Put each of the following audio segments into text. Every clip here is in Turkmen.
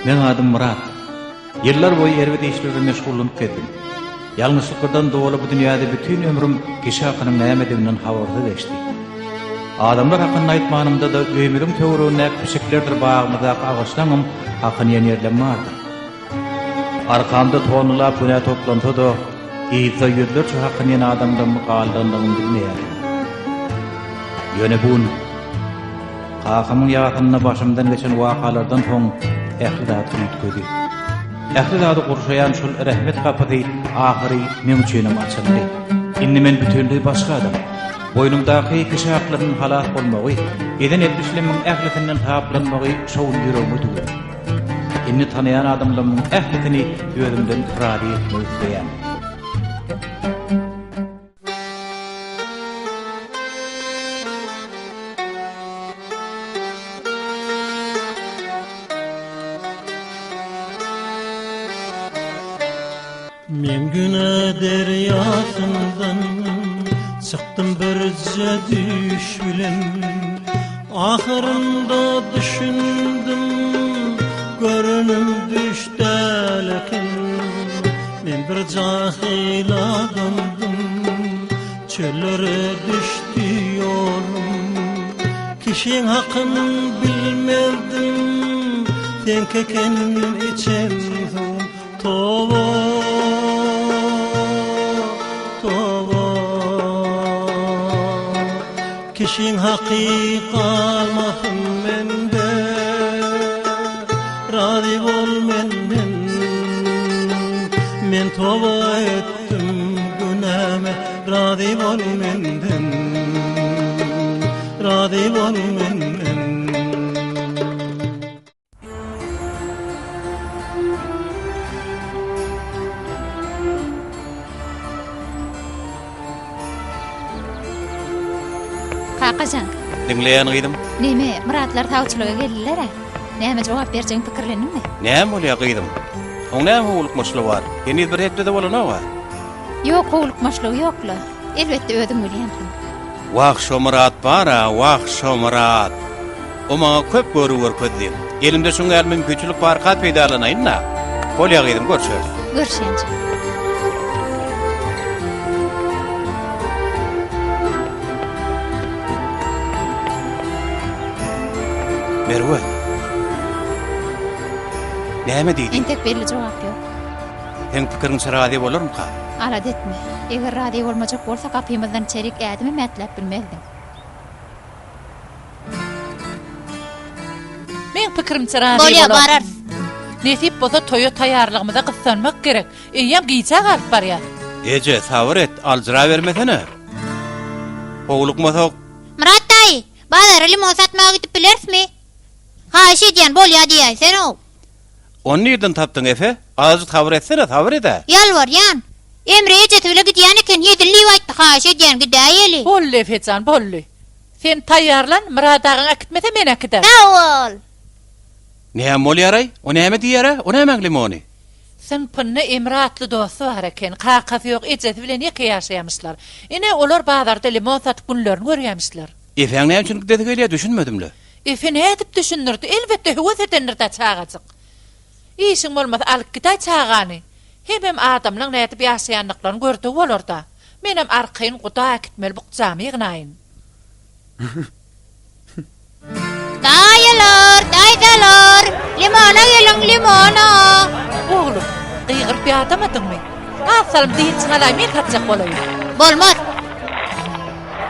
Men adım Murat. Yıllar boyu erbede işlerle meşgullanyp geldim. Ýalňyşlykdan dowaly bu dünýäde bütün ömrüm kişi hakynyň nämediginiň habarda geçdi. Adamlar hakyny aýtmanymda da ömrüm töweregine pişiklerdir bagymyza agaçlaňym hakyny ýerlenmärdi. Arkamda tonulap güne toplantı da ýyza ýüzlerçe hakyny ýene adamdan mukallanyny bilmeýär. Ýöne bun Kakамyň ýagynyna başymdan geçen wakalardan soň ähli zat ýetgedi. Ähli zat gurşaýan şol rahmet kapysy ahyry men üçin açyldy. Indi men bütünlüği başga adam. Boynumdaky kişi haklarynyň halat bolmagy, eden etmişleriň ählitinden taplanmagy şol ýüregime tüger. Indi tanıyan adamlaryň ählitini ýözümden irade etmek isleýän. Men güne deryasından çıktım birce düş bilen, ahırında düşündüm görünüm düştäleken. Men bir cahil adamdım, çöllere düştü yolum, kişinin hakkını bilmerdim, tenkeken içen tova. Kişin hakikalmasın mende, razı ol menden. Men tova ettim günahime, razı ol menden, razı ol menden. Kakajan. Dinleýän gyýdym. Näme, Muratlar tawçylyga geldiler-a? Näme jogap berjeň pikirlenimmi? Näme bolýar gyýdym? Oň näme howlukmaşly bar? Ýene bir hepde de bolanaba? Ýok, howlukmaşly ýokla. Elbetde ödüň bilýändim. Wah şo Murat bara, wah şo Murat. O maňa köp görüp elimde şoňa mümkinçilik bar kat peýdalanaýynda. Bolýar gyýdym, görşeriz. Görşençi. Merwe. Näme diýdi? Entek belli jogap ýok. Seň pikiriň şeradi bolarmy-ka? Alad etme. Eger rady bolmajak bolsa kapymyzdan çerik ädimi mätlep bilmezdim. Men pikirimçe rady Bolýar barar. Nesip bolsa toýa taýýarlygymyza gyssanmak gerek. Eýem giýçe galyp barýar. Eje, sabır et, alжыra bermesene. Howlukmasak. Murat daýy, bazara limon satmagy gidip bilersmi? Haýyş edýän bolýar diýäýsen o. Onu nereden tapdın Efe? Azıcık tavır etsene, tavır ede. Yalvarýan. Emre ejetibile gidýän eken ýedilli aýtdy, haýyş edýän gidäýeli. Bolly Efecan, bolly. Sen taýýarlan, Murat agyň akitmese men akitar. Sağol. Näme bolýar? O näme diýär? O näme limony? Sen pınna Emratly dosty bar eken, kakasy ýok, ejeti bilen ýeke ýaşaýamyşlar. Ine olar bazarda limon satyp günlerini görýärmişler. Efeň näme üçin dedi gelýär düşünmedimle. Efe ne edip düşünürdi? Elbette höwes edenirde çağajyk. İşin bolmasa alyp gitay çağany. Hem adamlaryň ne edip ýaşaýanlyklaryny gördi bolarda. Menem arkaýyn guda gitmeli bukjamy ýygnaýyn. Dayılar, limona gelin limona. Oğlum, qyýgyryp ýatamadymmy? Asalym diýip çygalay, men katjak bolayım. Bolmaz.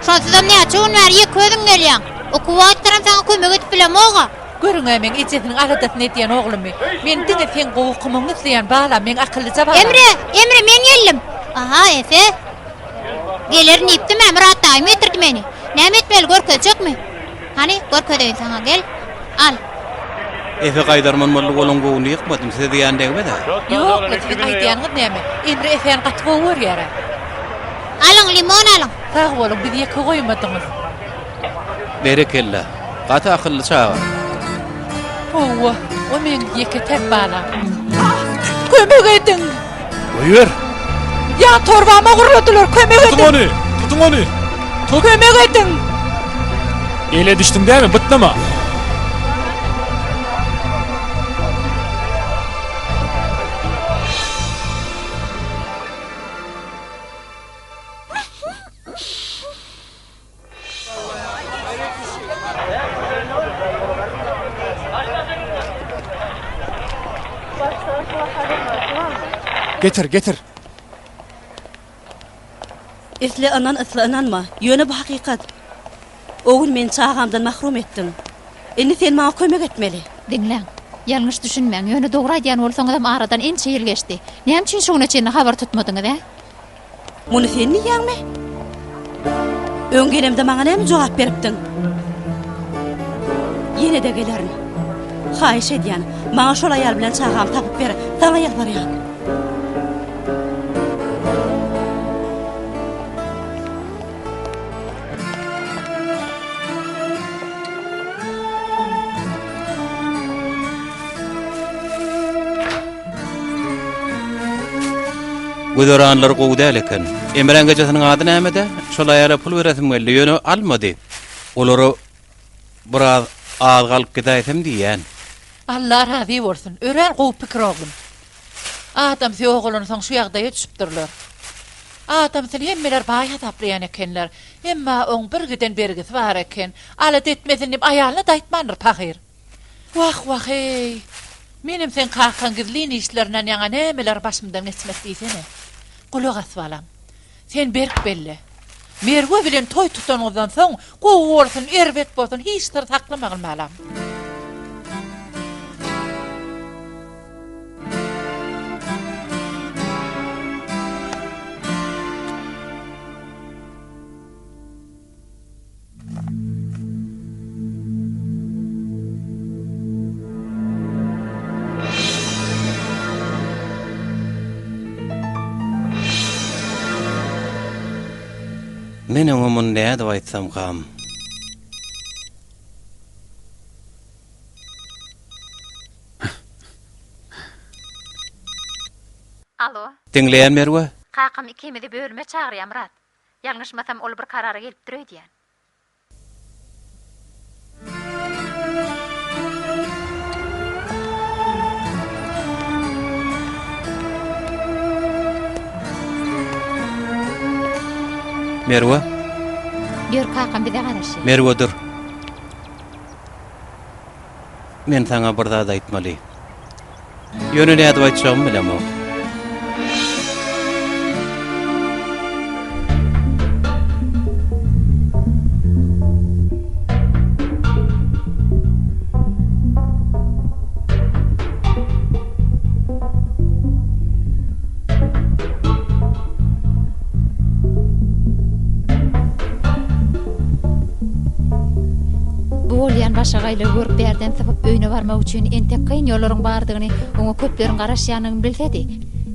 Şonsuzam ne açığın var, ýek közüň gelýän. O kuwatlaram sana kömek edip bilem oga. Görüňe men ejetiniň aradatyn etýän oglumy. Men diňe sen gowukymyň isleýän bala, men akyllyja bala. Emre men geldim. Aha Efe. Gelir nipdim Murat daýym etirdi meni. Näme etmeli görkezjekmi? Hani görkedeýin sana gel. Al. Efe gaýdarman bolly bolan gowuny ýykmadym, size diýändegime de. Ýok, sen aýdýanyň näme? Emre Efeň gaty gowy ýere. Alyň limon alyň. Sag boluň, biz ýeke goýmadyňyz. Berekella. Gaty akylly çağa. Owa, o men ýeke tek bala. Kömek edin. Buyur. Ya torbama gurladylar, kömek edin. Tutun onu. Kömek edin. Ele düşdün däme, bitdimi? Getir. Isle ananma. Yöne bu hakikat. Oğul men çağamdan mahrum ettin. Eni sen bana kömek etmeli. Dinleň. Yanlış düşünmeň. Ýöne dogry aýdýan bolsaň adam aradan ençe ýyl geçdi. Näme üçin şoňa çenli habar tutmadyňyz, he? Muny sen niýäňmi? Öňgelemde maňa näme jogap beripdiň? Ýene de gelerin. Haýyş edýän, maňa şol aýal bilen çağam tapyp ber. Sana ýalbarýan. Güdöranlar gowdal eken. Emren gejesiň ady näme de? Şol aýala pul beresim geldi. Ýöne almady. Olary biraz az galyp gideýsem diýen. Allah razı bolsun. Ören gowy pikir oldum. Adam söýgülüň soň şu ýagdaýa düşüpdirler. Adam sen hemmeler baýa tapryan ekenler. Emma oň bir giden bergisi bar eken. Alat etmesin diýip aýalyna daýtmandyr pahyr. Wah hey. Menim sen kalkan gizliň işlerinden ýaňa nämeler başymdan geçmek diýsene. Kulak aswalam. Sen berk belli. Merwe bilen toy tutanýardan soň gowy bolsun, erbet bolsun hiç tar taklamagymalam. Men oňumun näde aýtsam kam? Alo. Dinleýän Merwe? Kakam ikimizi bölme çağırýar Murat. Ýalňyşmasam ol bir karara gelip durýar. Merwe? Ýör kakam bize garaşy. Merwe dur. Men sana bir zat aýtmaly. Ýöne näde aýtjagym bilemok. Başa gaýla görüp berden tapyp öýüne barmak üçin entek kyn ýollaryň bardygyny oňa köpleriň garaşýanyny bilsedi.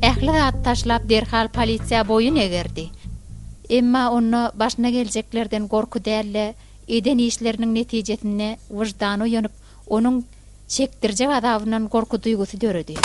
Ähli zat taşlap derhal polisiýa boyun egerdi. Emma onu başyna geljeklerden gorku dälle eden işleriniň netijesinde wyjdany ýanyp onuň çekdirjek azabyndan gorku duýgusy döredi.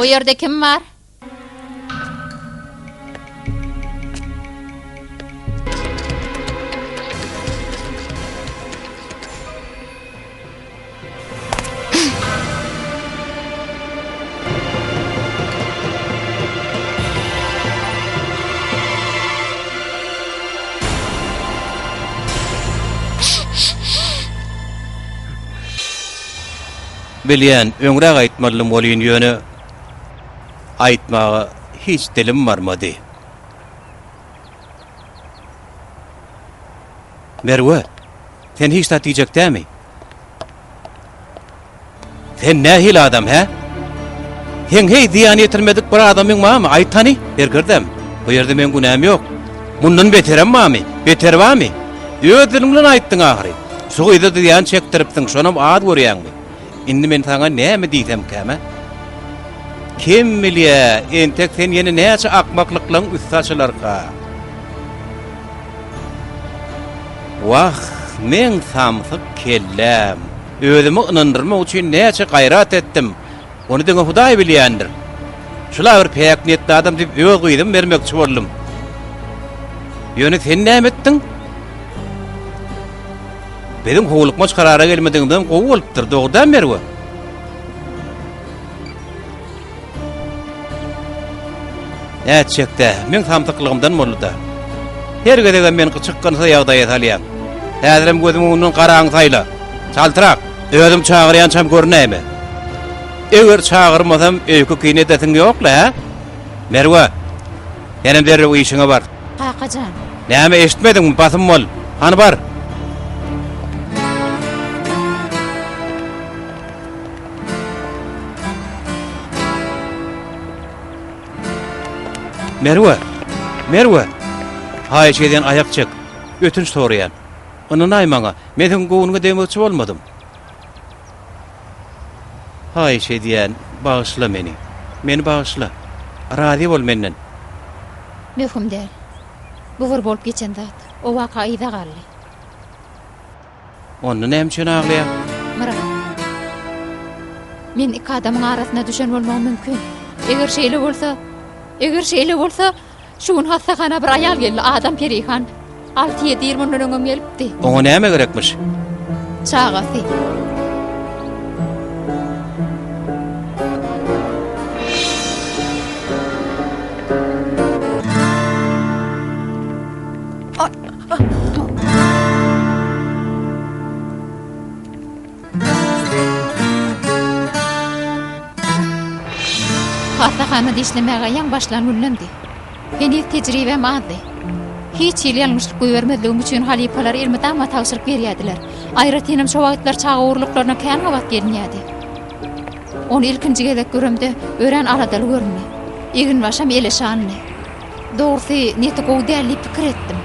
O yerde kim var? Bilýän, öňrä aýtmalym bolýan ýöne aýtmagy hiç dilim barmady. Merwe, sen hiç tatijek dämi? Sen nähil adam, he? Sen hey diýan ýetirmedik bir adamyň mamy aýtany? Bergirdem. Bu ýerde men günäm ýok. Mundan beterem mamy? Beter bamy? Öýdüň bilen aýtdyň ahyry. Şu ýerde diýan çekdiripdiň, şonam ad görýärmi? Indi men sana näme diýsem käme? Kim bilýär, entek sen ýene näçe akmaklyklaryň üstsaçylarga? Wah, men samsyk kellem. Özümi ynandyrmak üçin näçe gaýrat etdim. Onu diňe Hudaý bilýändir. Şular bir peýak niyetli adam diýip öz gyýdym bermekçi boldum. Ýöne sen näme etdiň? Benim howlukmaç karara gelmediğimden gowy bolupdyr, dogdan berwe. Näçekde, men tamtyklygymdan boldy. Her gedegen men çykkansa ýagdaý etalýam. Häzirim gözüm ondan garaň saýla. Çaltyrak, özüm çağırýan çam görnäme. Eger çağırmasam öýkü kine detin ýokla, ha? Merwe. Ýene bir işiňe bar. Kakajan. Näme eşitmediňmi? Basym bol. Hany bar. Merwe. Haýşeden ayak çek. Ötünç soraýan. Onuň aýmaňa, men gowunyňa demekçi bolmadym. Haýşe diýen, bağışla meni. Meni bağışla. Razi bol menden. Möhüm däl. Bugur bolup geçen zat. O waka ýa-da galdy. Onu näme üçin aglaýar? Murat. Men iki adamyň arasyna düşen bolmagym mümkin. Eger şeýle bolsa, şuň hassahana bir aýal geldi, adam perihan. 6-7 ýyl öňüm gelipdi. Oňa näme gerekmiş? Çagasy. Hastahanada işlemäge ýaň başlanýandy. Benim tejribem azdy. Hiç ýyl ýalňyşlyk görmediğim üçin halipalar ilmidama tawsyryp berýärdiler. Aýratynam şo wagtlar çağa uğurluklaryna kän wagt gelýärdi. Onu ilkinji gezek görümde ören aradal görünni. Egin başam eleşanny. Dogry neti gowdäli pikir etdim.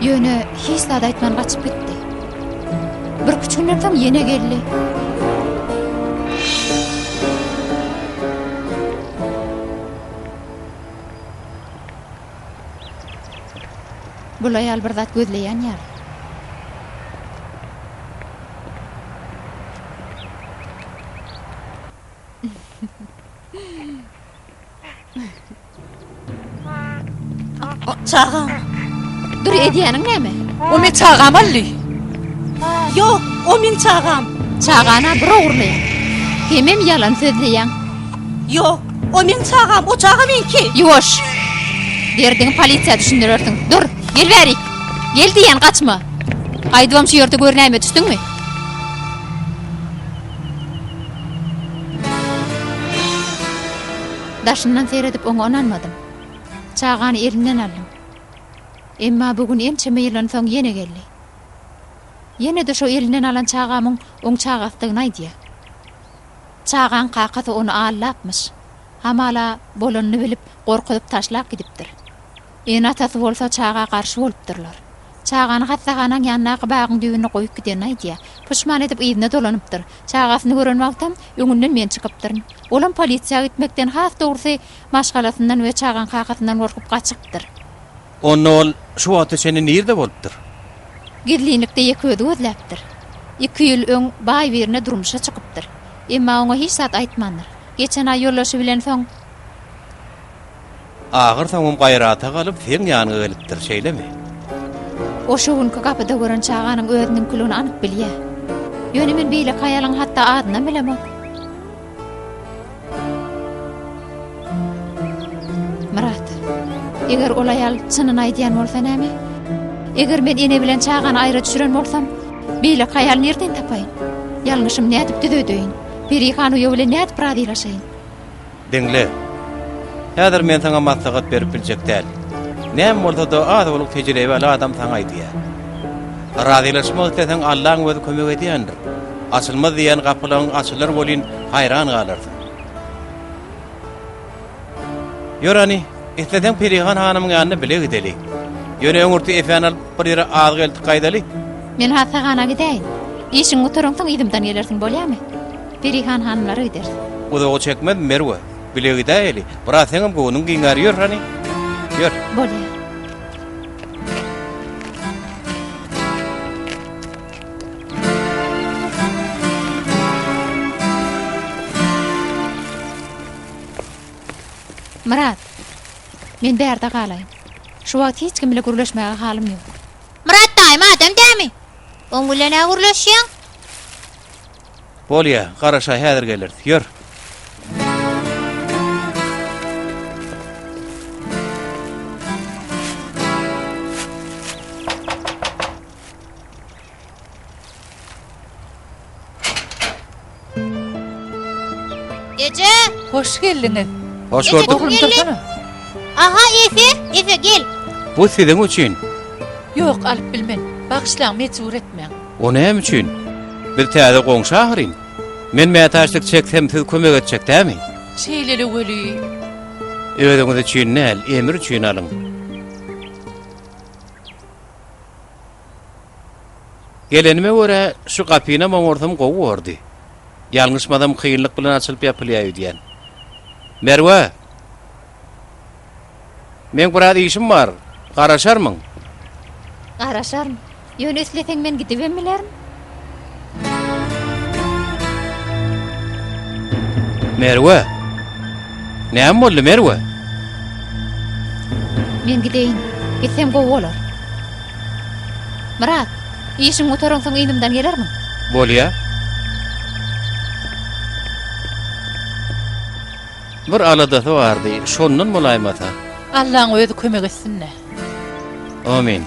Ýöne hiç zat aýtman gaçyp gitdi. Bir küçükden soň ýene geldi. Bu aýal bir zat gözleýän ýar. Çağam. Dur edýäniň näme? O men çağam ally. Yok, o men çağam. Çağana bir oğurlaýan. Hemem yalan sözleýän. Yok, o men çağam, o çağam menki. Ýoş. Derdiň polisiýa düşündirersiň. Dur, gel berik. Gel diýen gaçma. Aýdywam şu ýerde görnäme düşdüňmi? Daşyndan seyredip oňa onanmadym. Çağany elinden aldım. Emma bugün ençeme ýyldan soň ýene geldi. Ýene de şo elinden alan çağamyň oň çağastygyny aýdýar. Çağan kakasy onu allapmyş. Hamala bolanyny bilip gorkup taşlap gidipdir. En atasy bolsa çağa garşy bolupdyrlar. Çağany hassahanyň ýanyna bagyň düýünü goýup giden aýdýar. Puşman edip ýygyna dolanypdyr. Çağasyny gören wagtam öňünden men çykypdyr. Olam polisiýa gitmekden has dogry maşgalasyndan we çağan kakasyndan gorkup gaçypdyr. Ol şu wagtda seni nirde bolupdyr? Gidliňlikde ýeki özi gözläpdir. 2 ýyl öň baý birine durmuşa çykypdyr. Emma oňa hiç zat aýtmandyr. Geçen ay ýollaşy bilen soň Agyr soňum gaýrata galyp sen ýanyna gelipdir, şeýlemi? o şu günkü kapyda gören çağanyň özüniň külüni anyk bilýär. Ýöne men beýle kaýalyň hatda adyna bilemok. Murat, eger ol aýal çynyny aýdýan bolsa näme? Eger men ene bilen çağany aýra düşüren bolsam, beýle kaýal nerden tapaýyn? Ýalňyşym nädip düzödeýin? Perihan uýa bilen nädip radylaşaýyn? Dinle. Häzir men sana maslahat berip biljek däl. Näme bolsa da az bolup tejribeli adam sana aýdýar. Radylaşmak desen Allahyň özi kömek edýändir. Açylmaz diýen gapylaryň açylar bolýan, haýran galarsyň. Ýörani, isteden Perihan hanymyň ýanyna bile gideli. Ýöne öňürti efenal bir ýere az geldik gaýdaly. Men hasagana gidäýin. İşin oturunsan idimden gelersin bolýarmy? Perihan hanymlary gider. O da o çekmez Merwe. Bile gidäýeli. Bira seňem gowynyň giňäri ýör hani. Ýör. Bolýar. Murat, men bärde galaýyn. Şu wagt hiç kim bilen gürleşmäge halym ýok. Murat daýym adam dämi? Oň bilen agurlaşýan. Bolýa, garaşa häzir gelir. Ýör. Gece. Hoş geldiňiz. Hoş Gece gördük. kim Oğlum geldi? dursana. Aha Efe gel. Bu siziň üçin. Yok alıp bilmen. Bagşlaň mecbur etmeň. O näme üçin? Bir täze goňşy ahyryn. Men mätaşlyk çeksem siz kömek etjek dämi? Şeýleli weli. Öýüňiz üçin näl, emir üçin alyň. Gelenime göre şu kapyna moňortam gowy gordy. Ýalňyşmadam kıyınlyk bilen açylyp ýapylýar diýen. Merwe. Men bir işim var. Garaşarmyň? Garaşarm. Ýöne isleseň men gidibem bilerim. Merwe. Näme boldy Merwe? Men gideýin. Gitsem gowy bolar. Murat, işiň motoryň soň ýynymdan gelermi? Bolýa. Bir aladasy bardy. Şondan bolaýmasa. Allahyň özi kömek etsinne. Amin.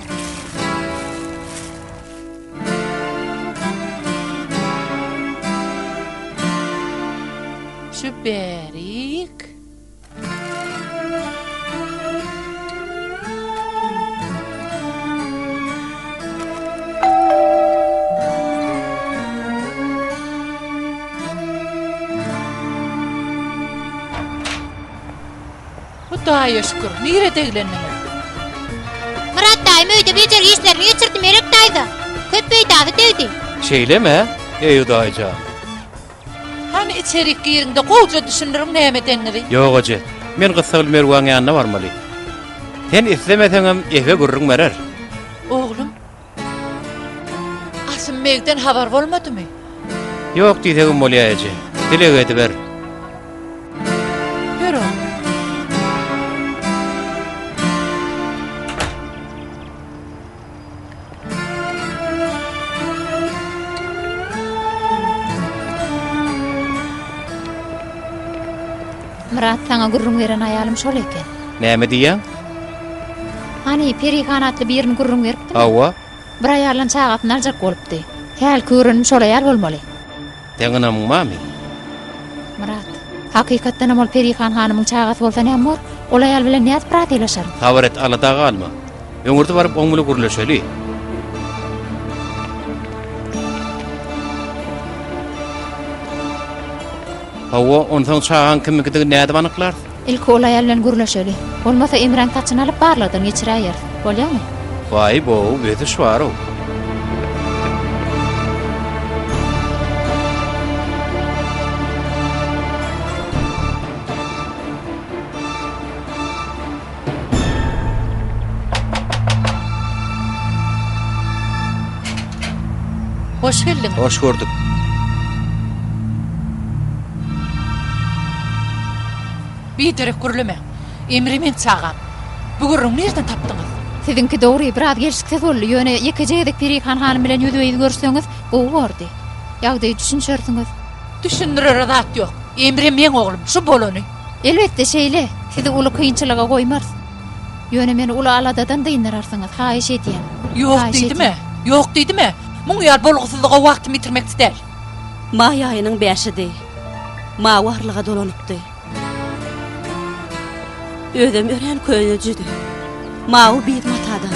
Şu berik. Hudaýa şükür. Nire deglenmeli. Murat daýym öýde bejer işlerini ýetirdi merek daýdy. Köpüý daýdy degdi. Şeýleme? Ey Hudaýja. Hani içerik ýerinde gowja düşündürüň näme denleri? Ýok hoje. Men gysgaly Merweň ýanyna barmaly. Sen islemeseňem efe gürrüň berer. Oğlum. Asım Megden habar bolmadymy? Ýok diýsegim bolýar eje. Dileg edip ber. Ber o. Murat sana gurrun veren ayalım şol eken. Näme diýäň? Hani perihan atly birini gurrun beripdi. Awa, Bir ayarlan çağatyn aljak bolupdy. Häl körün şol ayal bolmaly. teňinam mami. Murat, hakykatdan ol perihan hanymyň çağaty bolsa näme bor? Ol ayal bilen näet pratýlaşar. Habar et alada galma. Öňürde baryp oň bilen gürleşeli. Awa, ondan çağan kimikdigi näde banyklar? Ilki ol ayal bilen gürleşeli. Bolmasa Emran taçyn alyp barladan geçirýär. Bolýarmy? Vay bo, beti şwaro. Hoş geldin. Hoş gördük. Bir derek gürleme. Emrimin çağam. Bu gürrüň nerden tapdyňyz? Sizinki dogry bir az gelişiksiz boldy. Ýöne ýekejeýdik perihan hanym bilen ýüzüňizi görseňiz, gowy bordy. Ýagdaý düşünşersiňiz. Düşündürer zat ýok. Emrim men oglum, şu bolony. Elbetde şeýle, sizi uly kynçylyga goýmaz. Ýöne meni uly aladadan dynararsyňyz, haýyş edýän. Ýok diýdimi? Ýok diýdimi? Muň ýar bolgusyzlyga wagtymy bitirmek isler. Ma ýaýynyň bäşidi. Ma warlyga dolanypdy. Ödem ören köýnüjüdi. Ma o bir matada.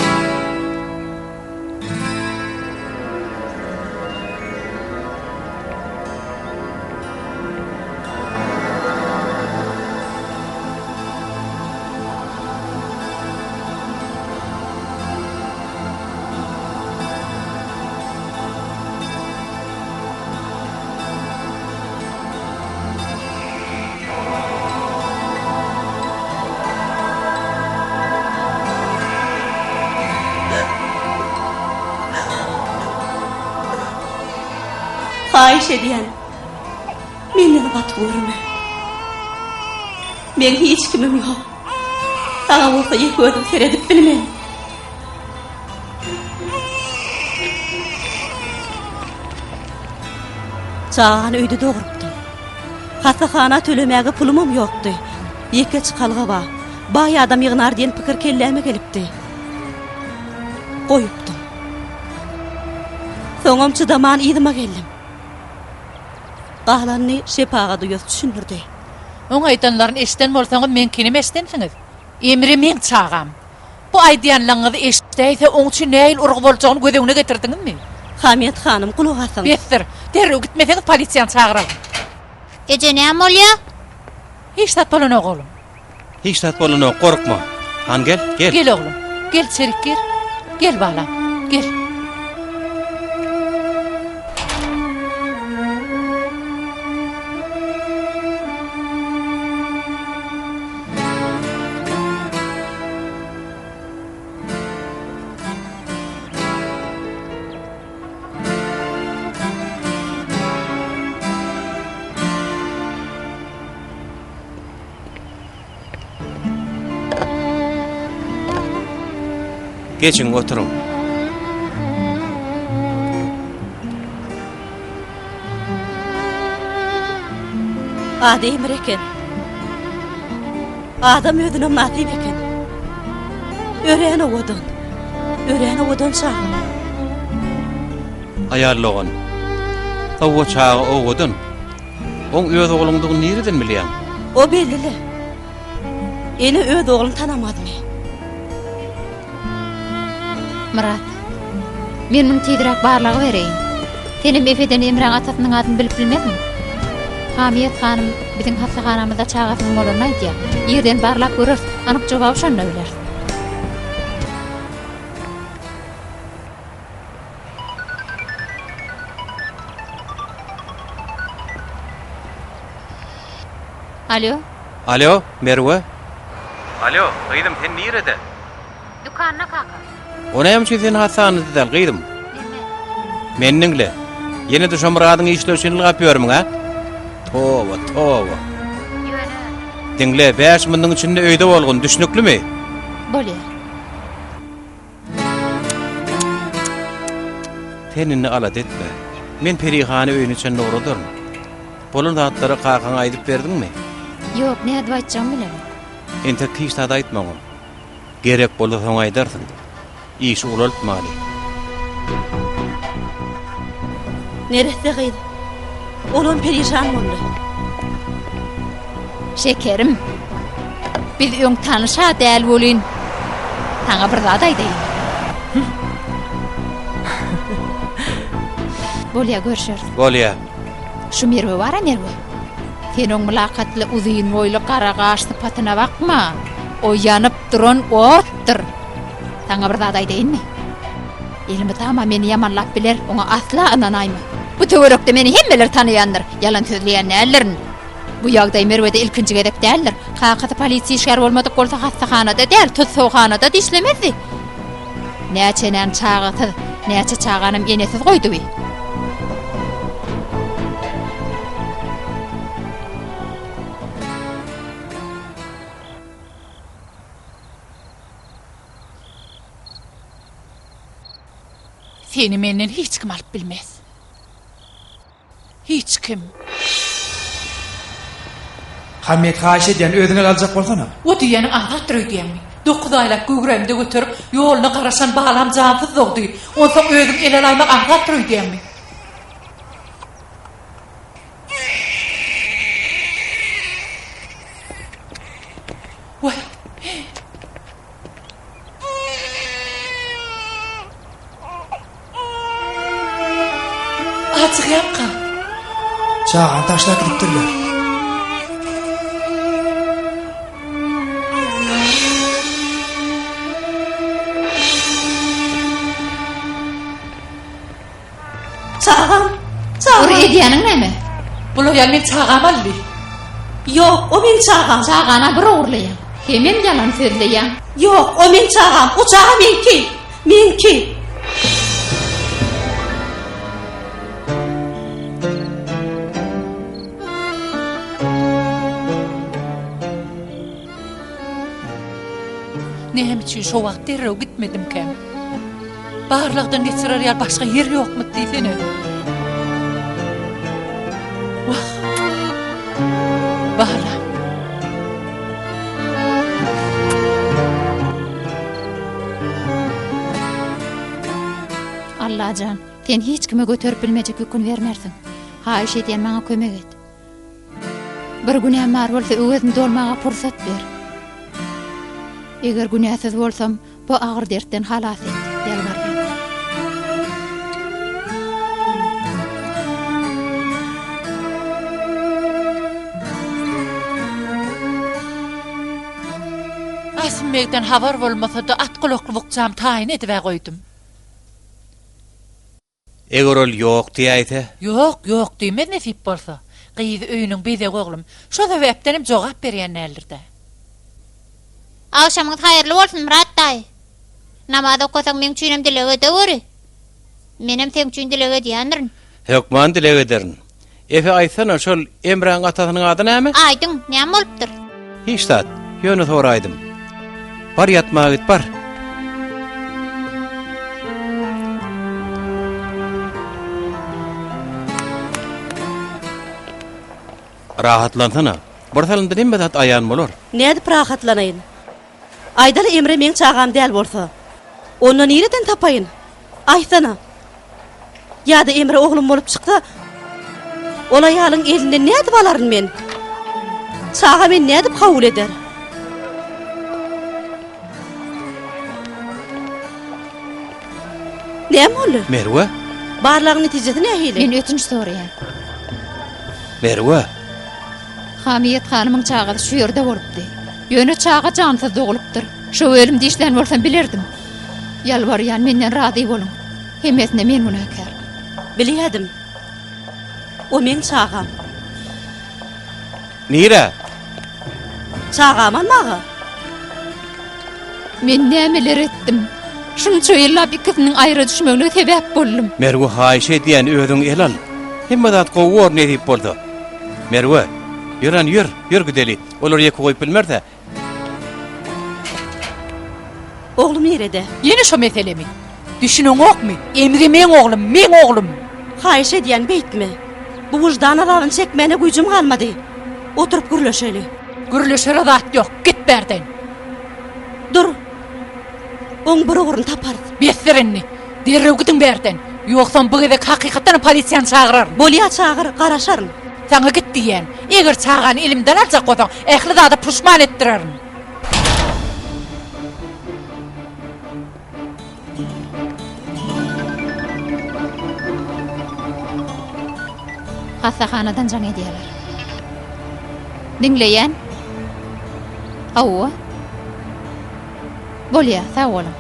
Haýyş edýän. Menden bat görme. Men hiç kimim ýok. Tağa bolsa ilk özüm seredip bilmem. Çağan öýde dogrupdy. Hasahana tölemäge pulumam ýokdy. Ýeke çykalga ba. Baý adam ýygnar diýen pikir kelläme gelipdi. Goýupdym. Soňam çydaman ýydyma geldim. Gahlanyny şepaga duýus düşündirdi. Oň aýdanlaryny eşden bolsaňyz men kinim eşdensiňiz? Emri men çağam. Bu aýdýanlaryňyzy eşdeýse oň üçin näil urg boljagyny gözeňine getirdiňizmi? Hamiyet hanım kulak asın. Betdir. Derrew gitmeseňiz polisiýany çağıralım. Ece näme bolýar? Hiç tat bolan oğlum. Hiç tat bolana korkma. Han gel. Gel oğlum. Gel çerik gir. Gel balam. Gel. Geçin oturun. Ady emir eken. Adam özüne nasip eken. Ören owadan çağın. Ayarlagan. Tawa çağı oğudun. Oň öz oğlundygy nereden bilýän? O bellili. Eni öz oğlum tanamadymy. Murat, men muny tezirek barlagy bereýin. Senem efeden Emraň atasynyň adyny bilip bilmezmi? Hamiyet hanym biziň hastahanamyzda çağasyň bolany aýdýar. Ýerden barlap görür, anyk jogap şonda biler. Alo, Alo, Merwe. Alo, gyýdym sen nerede? dükanyna kaka. Onayam çyzyn hasanyny dal gyýdym. Menninle. Ýene de şomradyň işleşini gapýarmyň ha? Towa. Dinle, 5 mindiň içinde öýde bolgun, düşnüklümi? Bolýar. Tenini alat etme. Men perihany öýüne çen dogrudur. Bolan zatlara kakaň aýdyp berdiňmi? Ýok, näde aýtjam bilemem. Ente hiç tada aýtmagyň. Gerek bolsa soň aýdarsyň. İş ulaltmaly. Nerede gyýdy? Olam perişan boldy. Şekerim, biz öň tanışa däl bolyn. Taňa bir zat aýdaýyn. Bolýa görüşürüz. Bolýa. Şu Merwe bara Merwe. Sen oň mülakatly uzyn boýly gara gaşly patyna bakma. O ýanyp duran otdur. Taňa bir zat aýdaýynmy? Elimi tamam meni ýamanlap biler, oňa asla ynanaýma. Bu töwerekde meni hemmeler tanaýandyr. Yalan sözleýän nälerin? Bu ýagdaý Merwede ilkinji gedek däldir. Kakata polisiýa işgär bolmadyk bolsa hastahanada däl, tutsoğhanada da işlemezdi. Näçenen çağatyz, näçe çağanym enesiz goýdyby. Seni menden hiç kim alıp bilmez. Hiç kim. Hamiyet haýyş edýän özüňe aljak bolsana. O diýeni aňatdyr öýdýänmi? 9 aýlap gögremde götürüp ýolyna garaşan balam jansyz dogdy. Onsoň özüm elelaýmak aňatdyr öýdýänmi? Vay. Açyk ýapka. Çağan taşlap gidipdirler. Çağam. Ur edýäniň näme? Bulu ýa men çağam aldy. Yok, o men çağam. Çağana bir uğurlayan. Hemen yalan sözleyen. Yok, o men çağam. O çağam menki. Menki. Näme üçin şo wagt derrew gitmedim kem? Barlagdan geçirer ýa başga yer ýokmy diýsene. Wah. Barla. Allahan, sen hiç kime götörüp bilmejek ýükün bermersiň. Haýyş edýän maňa kömek et. Bir günäm bar bolsa öwezim dolmaga pursat ber. Eger günäsiz bolsam, bu agyr dertten halas et, ýalbarýan. Asmegden habar bolmasa da atgylykly bukjam taýin edip goýdum. Eger ol ýok diýäýse, Yok diýmez nesip bolsa. Gyýzy öýüniň bize oglum. Şo sebäpdenim jogap berýän nälderde. Akşamınız hayırlı olsun Murat dayı. Namaz okusan men çüýnem dilege döwüri. Menem sen çüýn dilege diýändirin. hökman dilek ederin. Efe aýtsana şol Emreň atasynyň ady näme? Aýdyň, näme bolupdyr? Hiç tat, ýöne soraýdym. Bar ýatmaga git bar. Rahatlansana. Borsalynda näme zat aýan bolar? Nädip rahatlanaýyn? Aýdala Emre meň çağam däl bolsa. Onu nireden tapaýyn? Aýsana. Ýa-da Emre oglum bolup çykdy. Ola ýalyň elinde nädip alaryn men? Çağa men nädip kabul eder? Näme boldy? Merwe? Barlagyň netijesi nähili? Men ötünç soraýan. Merwe? Hamiyet hanymyň çağı şu ýerde bolupdy. Ýöne çağa jansyz dogulupdyr. Şu ölüm diýişden bolsam bilerdim. Ýalbarýan menden razy bolun. Hemesine men günäkär. Bilýärdim. O men çağam. Nire? Çağam almagy. Men nämeler etdim? Şunça ýyllap ikisiniň aýra düşmegine sebäp boldum. Merwe haýyş edýän özüň elal. Hemme zat gowur nedip boldy. Merwe, ýören ýür gideli. Olar ýeke goýup bilmerse. Oglum nerede? Ýene şo meselemi. Düşünüň okmy? Emre men oglum. Haýyş edýän beýtme. Bu wujdan alaryny çekmene güýjüm galmady. Oturup gürleşeli. Gürleşere zat ýok. Git berden. Dur. Oň bir ogurun tapar. Beslerenni. Derrew gidin berden. Ýoksa bu gezek hakykatdan polisiýany çagyrar. Bolýa çagyr, garaşaryn. Sana git diýen. Eger çağany elimden alsa goýsaň, ähli zada puşman etdirerin. Hastaxanadan jan edýärler. Dinleýän? Awa. Bolýa, sag bolun.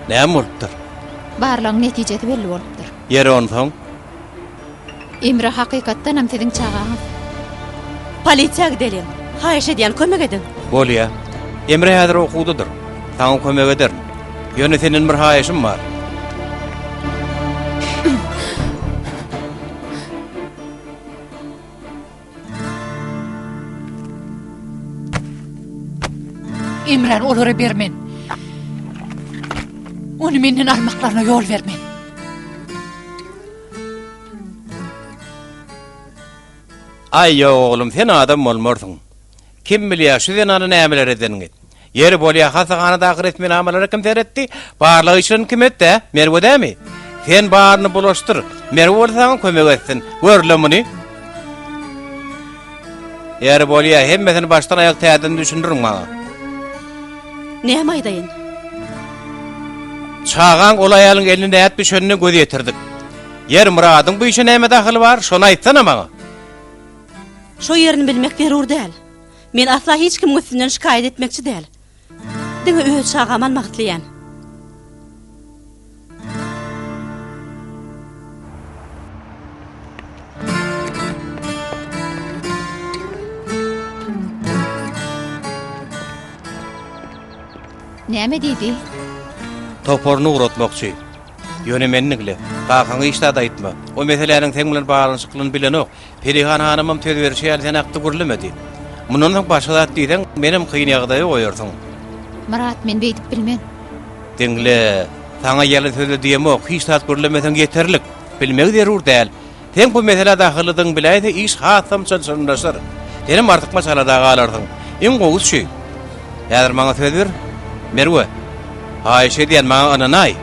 Näme bolupdyr? Barlagyň netijesi belli bolupdyr. Ýere onsoň? Emre hakykatdan hem siziň çağaňyz. Polisiýa gidelim. Haýyş edýän kömek edin. Bolýa. Emre häzir okuwdydyr. Taňa kömek ederin. Ýöne senin bir haýyşym bar. Emren olara bermen. Onu menden almaklaryna ýol bermen. Ay yo oğlum sen adam bolmarsyň. Kim bilýär şu zenany nämeler edeniňi? Ýeri bolýar hasaxanada ahyr etmen amalary kim teretdi? Barlygy üçin kim etdi? Merwe dämi? Sen barny bulaşdyr. Merwe bolsaň kömek etsin. Görle muny. Ýeri bolýar hemmesini başdan aýak täzeden düşündürüň maňa. Näme aýdaýyn? Çağan olaýalyň elinde näet bir şönüne göz ýetirdik. Yer Muradyň bu işe näme dahyly bar? Şonu aýtsana maňa. Şo ýerini bilmek berur däl. Men asla hiç kim üstünden şikayet etmekçi däl. Diňe öz çağam almak dileýän. Näme diýdi? Toporunu uratmakçy. Ýöne mennigile. Gaýkaňy işde aýtma. O meseleleriň teň bilen baglanşyklygyny bilen ok. Perihan hanymym töz berişi ýaly sen akdy gürlemedi. Mundan soň başga zat diýsen, menem kyn ýagdaýy goýarsyň. Murat men beýdip bilmen. Dinle, sana ýaly sözü diýemok, hiç tat görlemesen yeterlik. Bilmek zerur däl. Sen bu mesele dahylydyň biläýdi, iş hatam çylşynlaşar. Senem artyk masalada galardyň. Iň gowuz şey. Häzir maňa söz ber. Merwe. Haýşe diýen maňa ananay.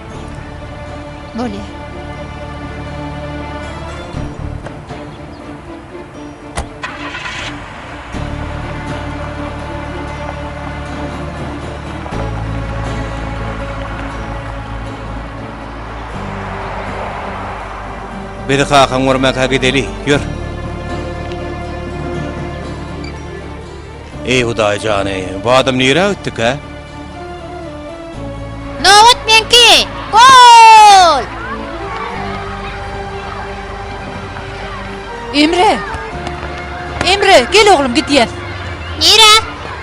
Bolýar. Beni kakan vurmaka gideli, gör. Ey Hudaý jany, bu adam nire ötdik ha? Nowat menki. Gol! Emre, gel oğlum gidýär. Nira?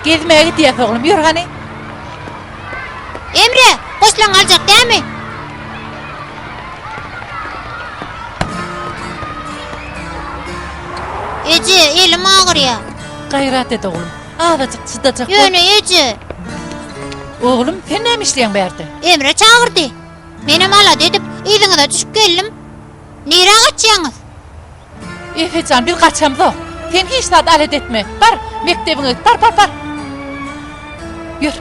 Gezmeye gidýär oğlum, ýür hani. Emre, goşlaň aljak dämi? Ece, elim ağrıyor. Gayrat et oğlum. Ağzıcık sıdacak. Yöne Ece. Oğlum, sen näme işleýän berdi? Emre çağırdı. Menem ala dedip, iziňize düşüp geldim. Nira gaçýaňyz? Efecan, bir kaçamdı. Sen hiç zat alet etme. Bar, mektebiňe, bar. Yür.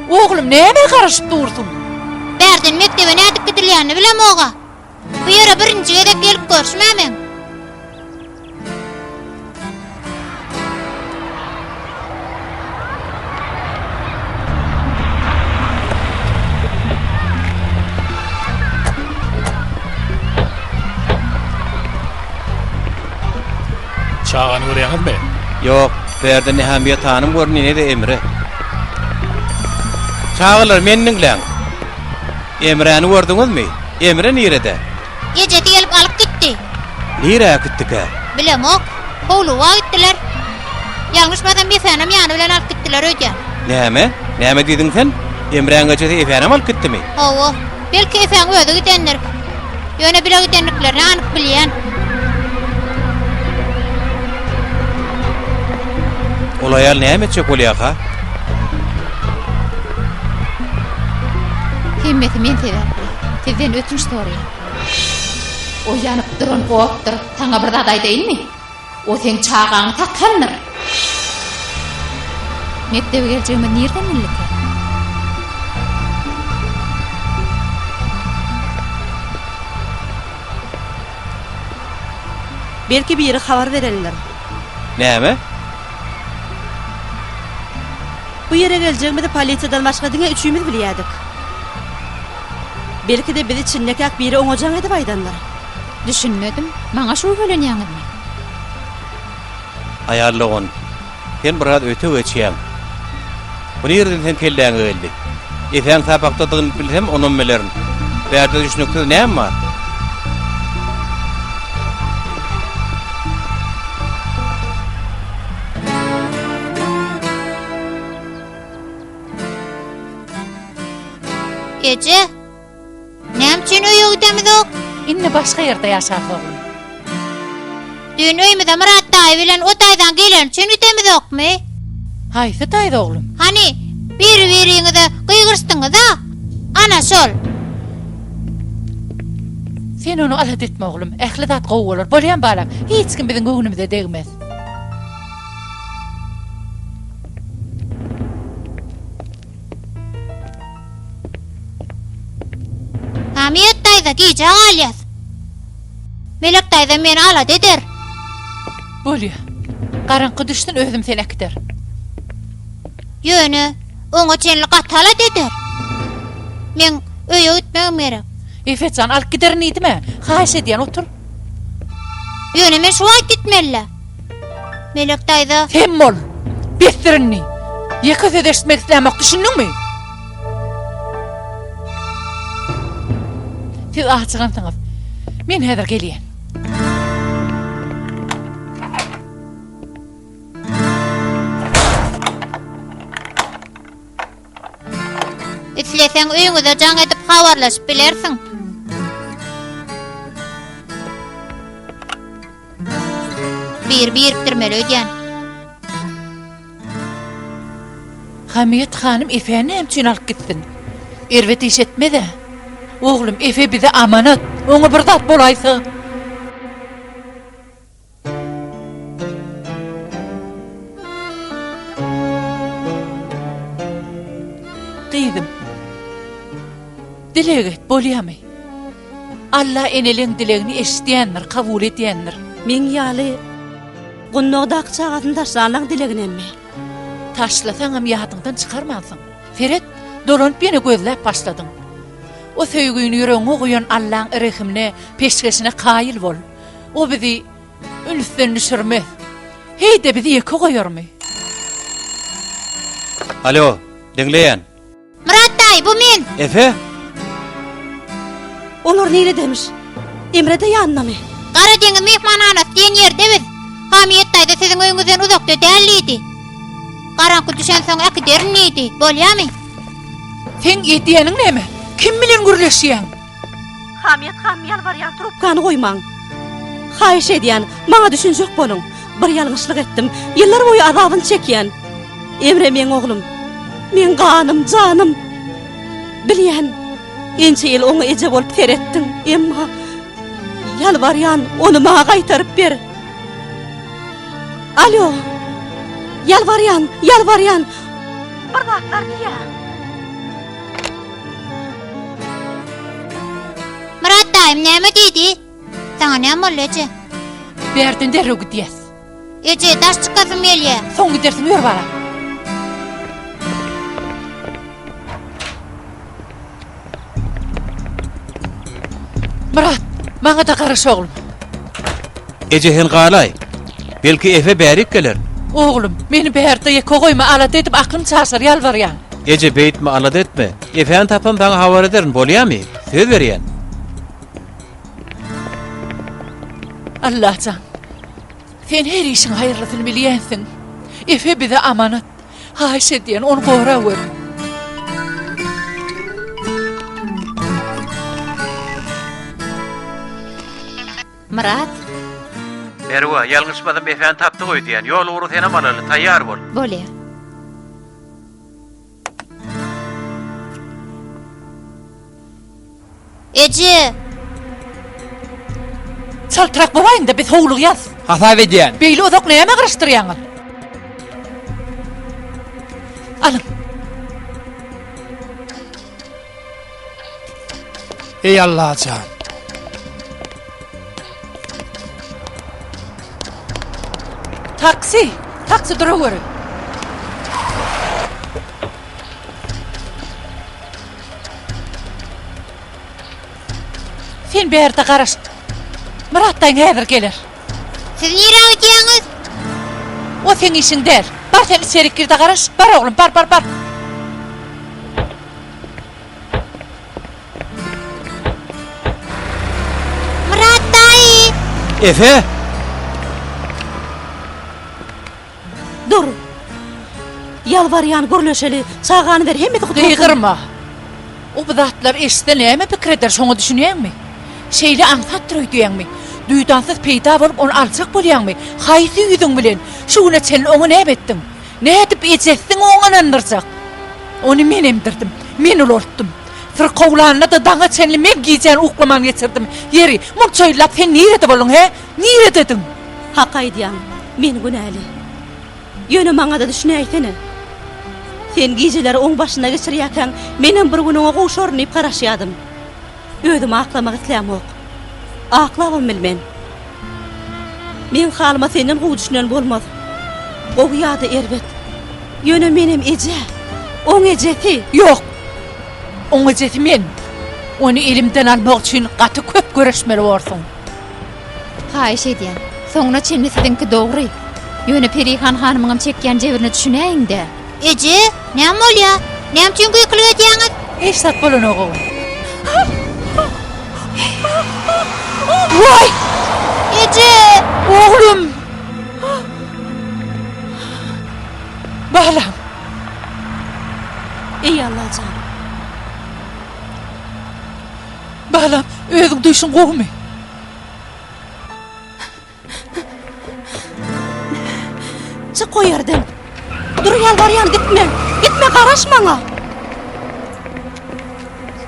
Oğlum, näme garaşyp dursun? Berdin mektebe nädip gidilýänini bilem oga. Bu ýere birinji gezek gelip görüşmämen. Çağanı görýäňizmi? Yok, berde nähamiýet tanım görnýär de Emre. Çağılar meniň bilen. Emre'ni gördüňizmi? Emre nirede? Gece gelip alıp gitti. Nire gitdik ha? Bilem ok. Howluga gittiler. Ýalňyşmadan bir senem ýany bilen alıp gittiler öýden. Näme diýdiň sen? Emre'ň geçeti efendim alıp gittimi? Hawa, belki efeň öýde gidenler. Ýöne bile gidenliklerini anyk bilýän. Olaýar näme etjek bolýar ha? Himmeti men sever. Sizden ötünç sorayım. O yanıp durun boğuptur. Sana bir daday değil mi? O sen çağağını takanır. Mektebe geleceğime nereden millik? Belki bir yere habar verenler. Näme? Bu yere geleceğimi de polisiyadan başka diňe üçüýmiz bilýärdik. Belki de bizi çinlekak biri oňajaň edip aýdanlar. Düşünmedim. Maňa şu ölenýäňizmi? Ayarlagan. Sen biraz öte geçýäň. Bu nerden sen kelläň geldi? Efeň tapakdadygyny bilsem onuň bilerin. Berde düşünükde näme bar? Ece, näme öýe gidemizok? Inne başka yerde yaşar oğlum. Dün öýmede Murat daý bilen o taýdan gelen üçin gidemizokmy? Haýsy taýda oğlum? Hani bir-biriňize gıýgyrsyňyz da? Ana şol. Sen onu alet etme oğlum. Ähli zat gowy bolar. Bolýan balam. Hiç kim biziň göwnümizde degmez. Hamiyet taýda giýje alyas. Melek taýda meni alat eder. Bolýar. Garaňky düşsün özüm seni gider. Ýöne, oňa çenlik atalat eder. Men öýe gitmegim gerek. Efetcan alyp gider nidime? Haýş edýän otur. Ýöne men şu wagt gitmelle. Melek taýda Sen bol. Bestirinni. Ýeke ödeşmek islämek düşündiňmi? Siz ahçıgansınız. Men häzir gelýän. isleseň öýüňize jaň edip habarlaşyp bilersiň. Bir birikdirmeli öýdän. Hamiyet hanım Efe'ni emçün alıp gittin. Ervet iş etme de. Oğlum Efe bize amanat. Onu bir zat bolaysa. Kıydım. Dilek et, bolayamay. Allah enelin dileğini eşitdiyenler, kabul etdiyenler. Men ýaly gunnogdak çağatyn taşlanlaň dilegin emmi. Taşlasaňam ýadyňdan çykarmaňsyň. Feret, dolanyp beni gözläp başladyň. O söýgüni ýüregiňe goýan Allahyň rehimine, peşkeşine kaýyl bol. O bizi ünüsten düşürmez. Heýde bizi ýeke goýarmy? Alo, dinleýän. Murat daý, bu men. Efe? Olar näle demiş? Emre de ýanyna. Qara deňiz mehmanhanat diýen ýerde biz. Hamiyet daýda siziň öýüňizden uzakda däldi. Qaranky düşen soň akdernidi. Bolýarmy? Sen ýetdiýeniň näme? Kim bilen gürleşýän? Hamiyet ham ýalbarýan trubkany goýmaň. Haýyş edýän, maňa düşünjek boluň. Bir ýalňyşlyk etdim. Ýyllar boýy azabyny çekýän. Emre men oglum. Men ganym, janym. Bilýän, ençe ýyl oňa eje bolup teretdiň, emma ýalbarýan, onu maňa gaýtaryp ber. Alo. Ýalbarýan. Bir zatlar diýä. Murat daýym näme diýdi? Saňa näme bolýar? Berdin derrew gidýäs. Eje daş çykasym gelýär. Soň gidersiň ýör bara. Murat, maňa da garaş oglum. Ejehen galay. Belki Efe bärik geler. Oglum, meni bärde ýeke goýma, alat edip aklym çaşar ýalbarýan. Ece beytme, alad etme. Efe'ni tapan bana havar ederin, bolýarmy? Söz berýän. Allah can. Sen her işin hayırlısını bilýänsiň. Efe bize amanat. Haýyş edýän, onu gora wer. Murat, Erwa, ýalňyşmadan Efe'ni tapdy goý diýen. Ýol uğru sene malaly, taýýar bol. bolýar. Eje, Çaltyrak bolaýyn da biz howluk ýaz. Hata edýän. Beýle ozak näme garaşdyrýaňyz? Alın. Ey Allah can. Taksi durawer. Sen berde garaş. Murat da näder gelir. siz nire gidiyorsunuz? O sen işin der. Bar sen içeri gir de garaş. Bar oğlum, bar. Murat dayı. Efe! Dur. Yalvaryan gürleşeli çağanı ver hem de Dıygırma. O bu zatlar eşitten näme pikir eder, şoňa düşünýänmi? Şeýle ansattır öýdýänmi? Duýdansız peýda bolup onu alçak bolýanmy? Haýsy ýüzüň bilen? Şuna sen oňa näme etdiň? Nädip ejesdiň oňa andyrjak? Onu men emdirdim, men ulurtdum. Fırqowlanyna da daňa çenli men giýjen uklaman geçirdim. Yeri, munçoýlap sen nirede bolun he? Nirede edin? Hak aýdýan, men günäli. Ýöne maňa da düşünäýsene. Sen gijeleri oň başyna geçirýärkäň, menen bir gün oňa goşarnyp garaşýadym. Özüm aklamak islämok. Aklabam bilmen. Men halyma senden gowy düşünen bolmaz. O ýa-da erbet. Ýöne menem eje. Oň ejeti. Yok. Oňa jetmen. Onu elimden almak üçin gaty köp göreşmeli bolsun. Haýyş edýän. Soňra çenli sizinki dogry. Ýöne Perihan hanymyň çekýän jebirini düşünäýin-de. Eje, näme bolýar? Näme üçin güýkli edýäňiz? Eşsat bolan oğul. Vay! Eje, Oğlum! Balam! Ey Allah can. Balam, özüň düşün gowmy? Çık o yerden. Dur yalvaryan gitme. Gitme garaşmaňa.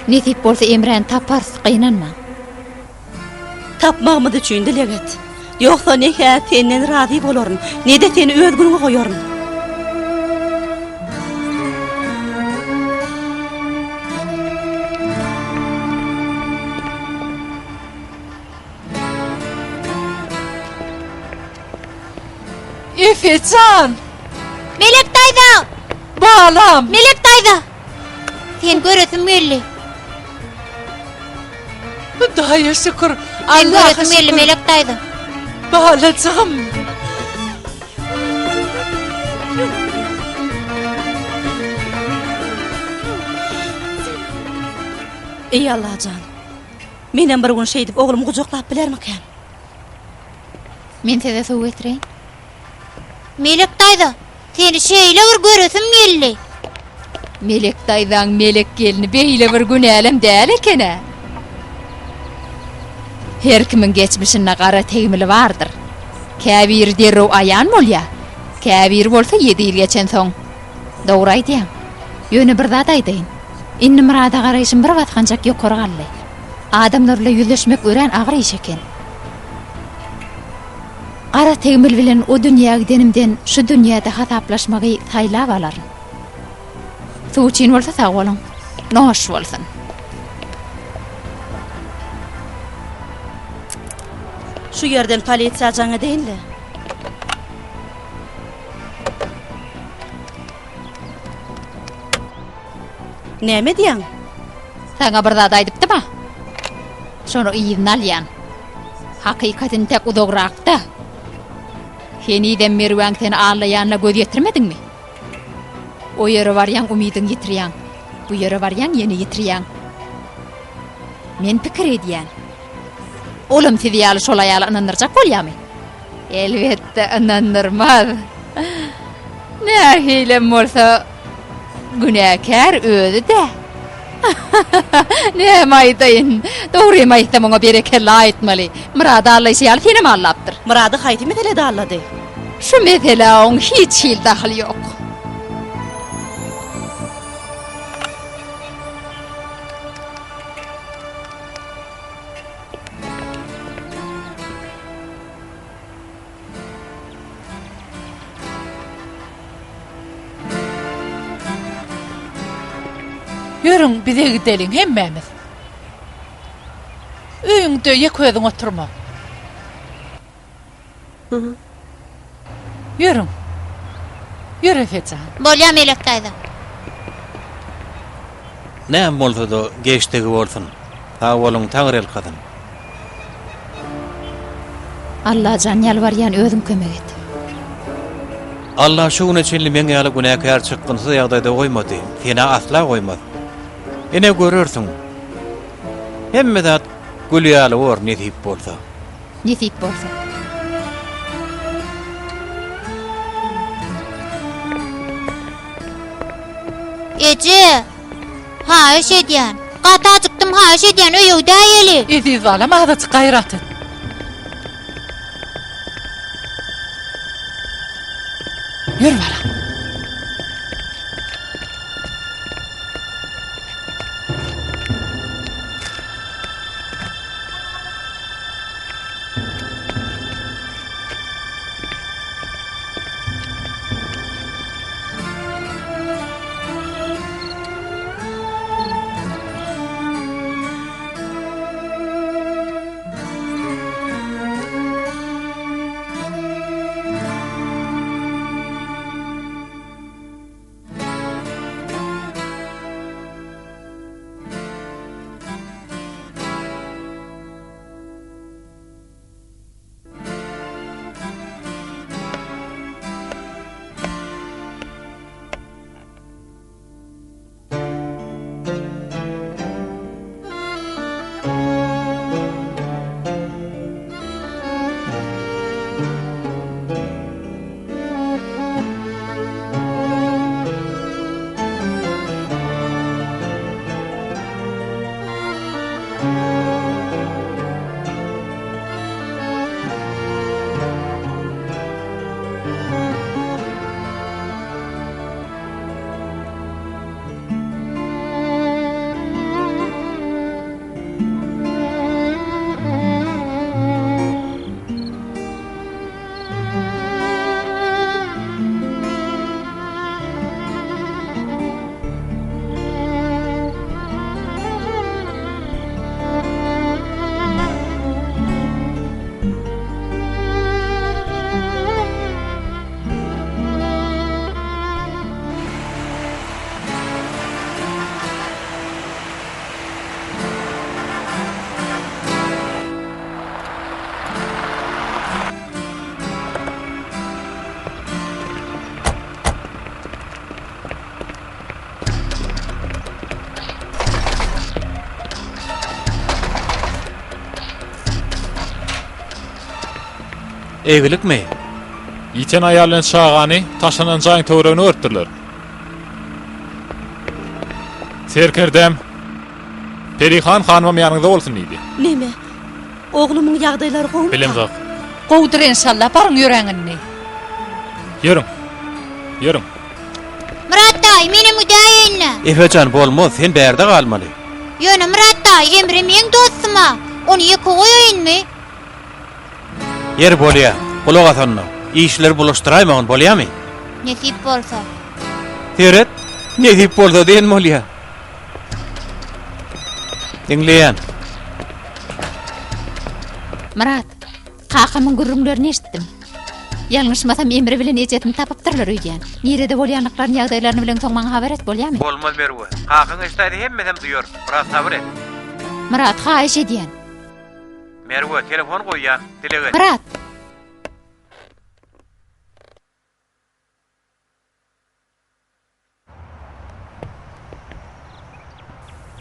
Netip bolsa Emreň tapars gynanma. Tapmagmydy üçin dileget. Ýoksa nähä senden razy bolaryn, ne de seni öz günüňe goýaryn. Efecan! Melek dayda! Balam! Melek dayda! Sen göresin belli. Daya şükür. Sen Allah'a göresin belli şükür. Melek dayda. Balacığım. Ey Allah can. Menen bir gün şey dip oglumy gujaklap bilermiken? Men sede sow getireň. Melek dayda. Seni şeýle bir göresin belli. Melek daydaň melek gelini beýle bir gün elem däl ekene. Her kimin geçmişine gara tegmili vardır. Käbir derrow ayan bolýa. Käbir bolsa 7 ýyl geçen soň. Dogry aýdýaň. Ýöne bir zat aýdyn. Inni murada garaýşym bir watganjak ýokary galdy. Adamlarla ýüzleşmek ören agyr iş eken. Ara tegmil bilen o dünýä gidenimden şu dünýäde hataplaşmagy taýlap alaryn. Suçin bolsa sag bolun. Noş bolsun. Şu yerden polisiýa jaňa deýinle. Näme diýäň? Saňa bir zat aýdypdyma? Şonu iýiň alýan. Hakykatyn tek udograkda. Heniden merwäň seni allaýanla göz ýetirmedingmi? O ýere barýan umydyň ýitirýän. Bu ýere barýan ýene ýitirýän. Men pikir edýän. Olam sizi ýaly şol aýaly ynandyrjak bolýarmy? Elbetde ynandyrmaz. Nähilem bolsa günäkär özü de. Näme aýdyn? Dogry aýtdym, oňa berekelle aýtmaly. Murad Allah şeýal seni mallapdyr. Murady haýty mesele dallady. Şu mesele oň hiç hil dahly ýok. Yürün bize gidelim hemmemiz. Öýüňde ýeközüň oturma. Yürün. Yürü Efecan. Bolýa Melek dayda. Näme bolsa da geçdigi bolsun. Sag bolun taňryl kadyn. Allah jan ýalbarýan özüň kömek et. Allah şu güne çenli meňe ýaly günäkär çykgynsa ýagdaýda goýmady. Seni asla goýmaz. Ene görürsün. Hemme zat gülýaly bor netip bolsa. Netip bolsa. Ece. Ha eşedýän. Gata çykdym ha eşedýän öýüňde ýeli. Ediz alam agdaç gaýrat et. Yürü balam. Egilik mi? Iten ayarlan çağany taşlanan jaň töwregini örtdirler. Serkerdem Perihan hanymam ýanyňda bolsun idi. Neme? Oğlumun ýagdaýlary gowy? Bilemzok. Gowdur inşallah barın ýöreňini. Yürüm. Yürüm. Murat dayı, meni müdaýinle. Efecan bolmaz, sen bärde galmaly. Ýöne Murat dayı, Emre meň dostuma. Onu ýeke goýaýynmy? Yer bolýa, kulak asanna. İşler bulaştıraymagyň bolýarmy? Nesip bolsa. Teret, nesip bolsa diýen bolýa. Dinleýän. Murat, kakamın gürrümlerini eşitdim. Yanlışmasam Emre bilen ejetini tapıptırlar öýdýän. Nerede bolýanlyklaryny ýagdaýlaryny bilen soň maňa habar et bolýarmy? Bolmaz berwe. Kakyň eşitdi hemmedem duýar. Biraz sabr et. Murat, haýyş edýän. Merwe telefon goýýan, dilege. Murat,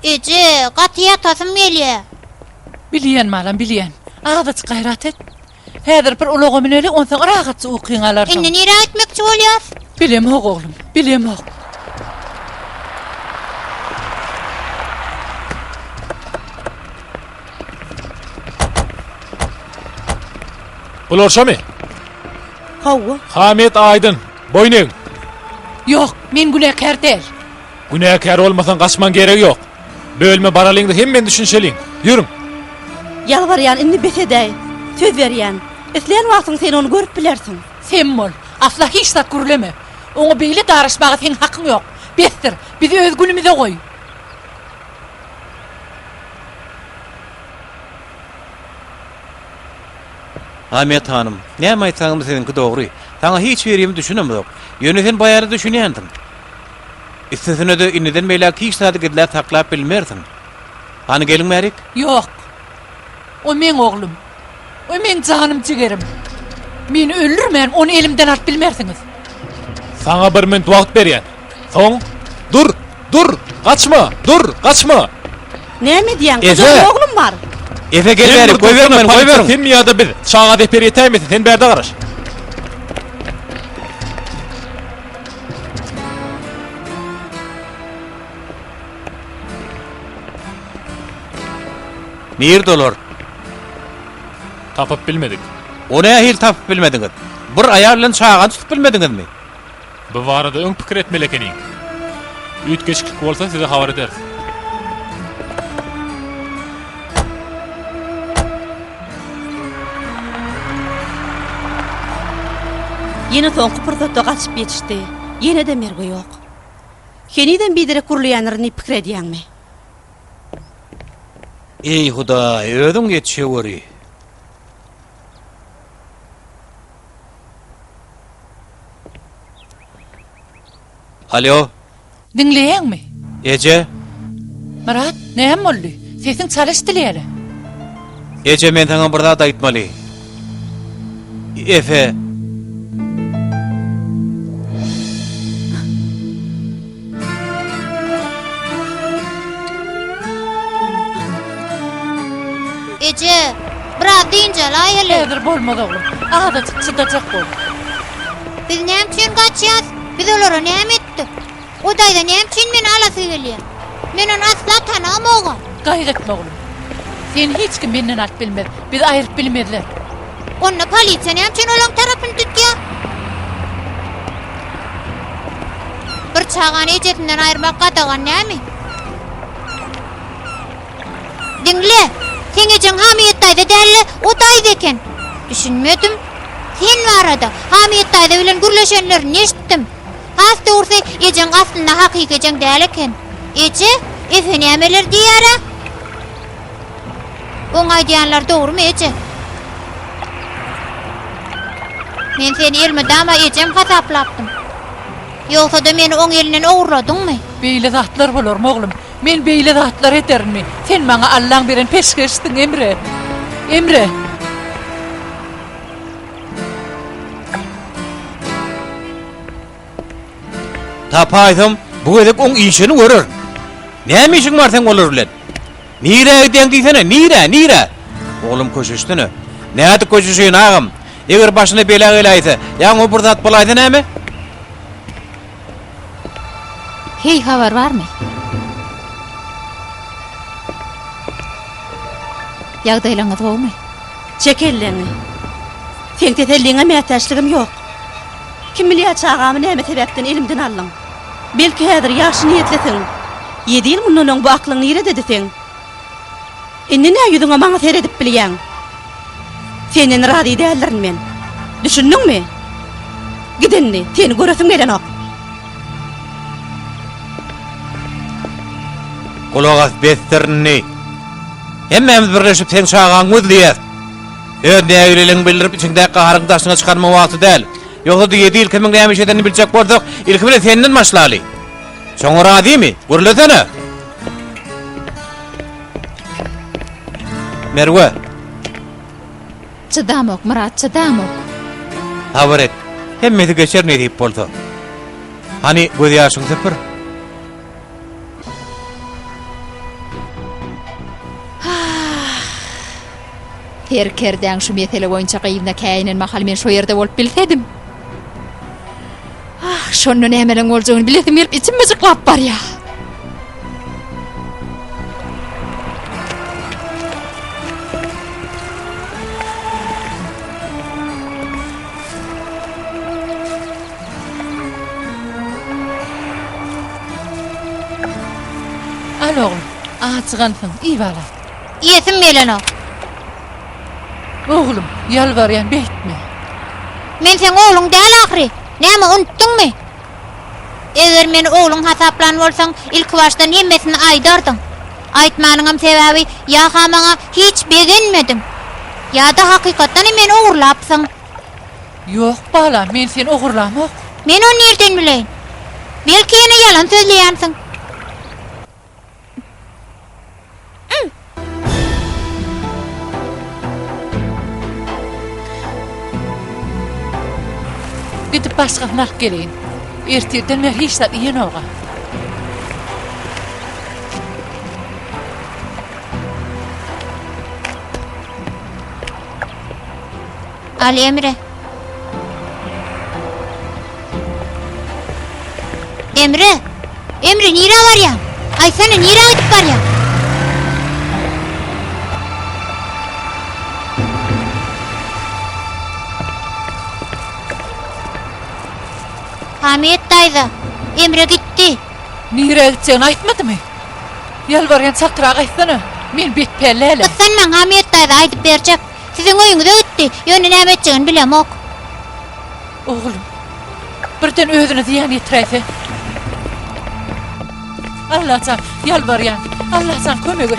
Ece, gatyya tasym gelýär. Bilýän malam, bilýän. Agada gaýrat et. Häzir bir ulogy meneli onsoň rahatça okuýan alarsyň. Indi nire gitmekçi bolýar? Bilemok oglum, bilemok. Bular şamy? Hawa. Hamet Aydın, boynyň. Ýok, men günäkär däl. Günäkär bolmasan gaçman gerek ýok. Bölme baralyňdy hemmen düşünşeliň. Yürüm. Ýalbarýan indi besedäý. Söz berýän. Esleýän wagtyň sen onu görüp bilersiň. Sen bol, asla hiç zat gürleme. Oňa beýle daraşmaga seň hakyň ýok. Bestir, bizi öz günümize goý. Ahmet hanım, näme aýtsaňyz seninki dogry. Taňa hiç berýärmi düşünemok. Ýöne sen baýary düşünýändim. İstesine de inniden meýle hiç sady gidler taklap bilmersiň. Hani gelin merik? Ýok. O men oglum. O men canım jigerim. Men öldürmän, onu elimden at bilmersiňiz. Sana bir minut wagt berýän. Soň, dur, gaçma. Näme diýen? Efe! Kızım oğlum var. Efe gel berik, goý bermen, goý berin. Sen miýada bir çağa dep berýärmi? Sen berde garaş. Nir dolar. Tapıp bilmedik. O ne hil tapıp bilmediňiz? Bir aýal bilen çağa tutup bilmediňizmi? Bu barada öň pikir etmelekeniň. Üýt geçiklik bolsa size habar ederiz. Yine soňky pyrsatda gaçyp ýetişdi. Ýene de merge ýok. Heniden bidirek gurulýanlaryny pikir edýänmi? Ey Hudaý, ödüň ýetişýäri. Alo, Dinleýänmi? Ece? Murat, näme boldy? Sesiň çalyşdylar. Ece, men taňa bir zat aýtmaly. Efe, Ece, biraz diýince laýaly. Häzir bolmaz oglum. Agada çydajak bol. Biz näme üçin gaçýas? Biz olara näme etdik? O daýda näme üçin meni alasy gelýär? Men onu asla tanamagam. Gaýretme oglum. Sen hiç kim menden at bilmez. Biz aýryp bilmediler. Onda polisiýa näme üçin olaň tarapyny tutýar? Bir çağany ejetinden aýyrmak gadagan näme? Dinle. Sen ejin Hamiyet daýda dälle o daýda eken. Düşünmedim. Sen barada Hamiyet daýda bilen gürleşenlerini eşitdim. Has dogry ejin aslynda hakyky ejin däl eken. Eje, efe nämeler diýär? Oňa diýenler dogrymy eje? Men seni elmedama ejem hasaplapdym. Ýogsa da meni oň elinden owurladyňmy? Beýle zatlar bolarmy oglum? Men beýle zatlar edermi? Sen maňa Allaň beren peşkeşdiň Emre. Emre. tapaýdym, bu edip oň işini görür. Näme işiň bar sen olar bilen? Nire diýen diýsene, nire. Oğlum köşüşdüne. Näde köşüşýän agam? Eger başyna bela gelaýsa, ýa-ni o bir zat bolaýdy näme? Hey habar barmy? Ýagdaýlaryňyz gowmy? Çekelleňi. Sen tetelliğine mätäçligim ýok. Kim bilýär çağamy näme sebäpden elimden aldyň? Belki häzir ýaşy niýetleseň, 7 ýyl mundan bu aklyň nire dediseň. Indi näme ýüzüňe maňa seredip bilýän? Senden rady däldirin men. Düşündiňmi? Gidenni, seni göresim gelenok. Kulağas bestirni. Hemmemiz birleşip sen çağaňy özleýär. Nägireliň bildirip içinde gaharyň daşyna çykarma wagty däl. Ýogsa 7 ýyl kimin näme işedini biljek bolsak, ilki bile senden başlaly. Şoňa radymy? Görülesene. Merwe. Çydamok, Murat, çydamok. Habar et. Hemmeti geçer ne diýip bolsa. Hani göz ýaşyň sepir? Herkerden şu mesele boýunça gyýyna käýinen mahal men şo ýerde bolup bilsedim. Şonu nämeleň boljagyny bilesim gelip içim mıjyklap barýar. Al oğlum, ağaçıgansın, iyi bala. Yesim bilenok. Oğlum, yalvaryan beýtme. Men sen oğlun däl ahry. Näme unutdyňmy? Eger men oğlun hasaplan bolsaň, ilk başdan ýemmesini aýdardyň. Aýtmanyňam sebäbi ýa maňa hiç begenmedim. Ýa-da hakykatdan meni ogurlapsyň. Yok bala, men seni ogurlamok. Men onu nerden bileýin? Belki ýene ýalan sözleýänsiň. Gidip başgasyny alyp geleýin. Erteden mer hiç zat iýen oga. Ali Emre. Emre. Emre nire barýan? Aýsana nire gidip barýan? Hamiyet daydı. Emre gitti. Nire gitsen aýtmadymy? Yalvaryan çatyraga aýtsana. Men bet pellelim. Kıssanman Hamiyet daydı aýdyp berjek. Siziň öýüňize gitti. Ýöne näme etjegini bilemok. Oğlum, birden özüne ziýan ýetiräýse. Allah'tan yalvaryan, Allah'tan kömek et.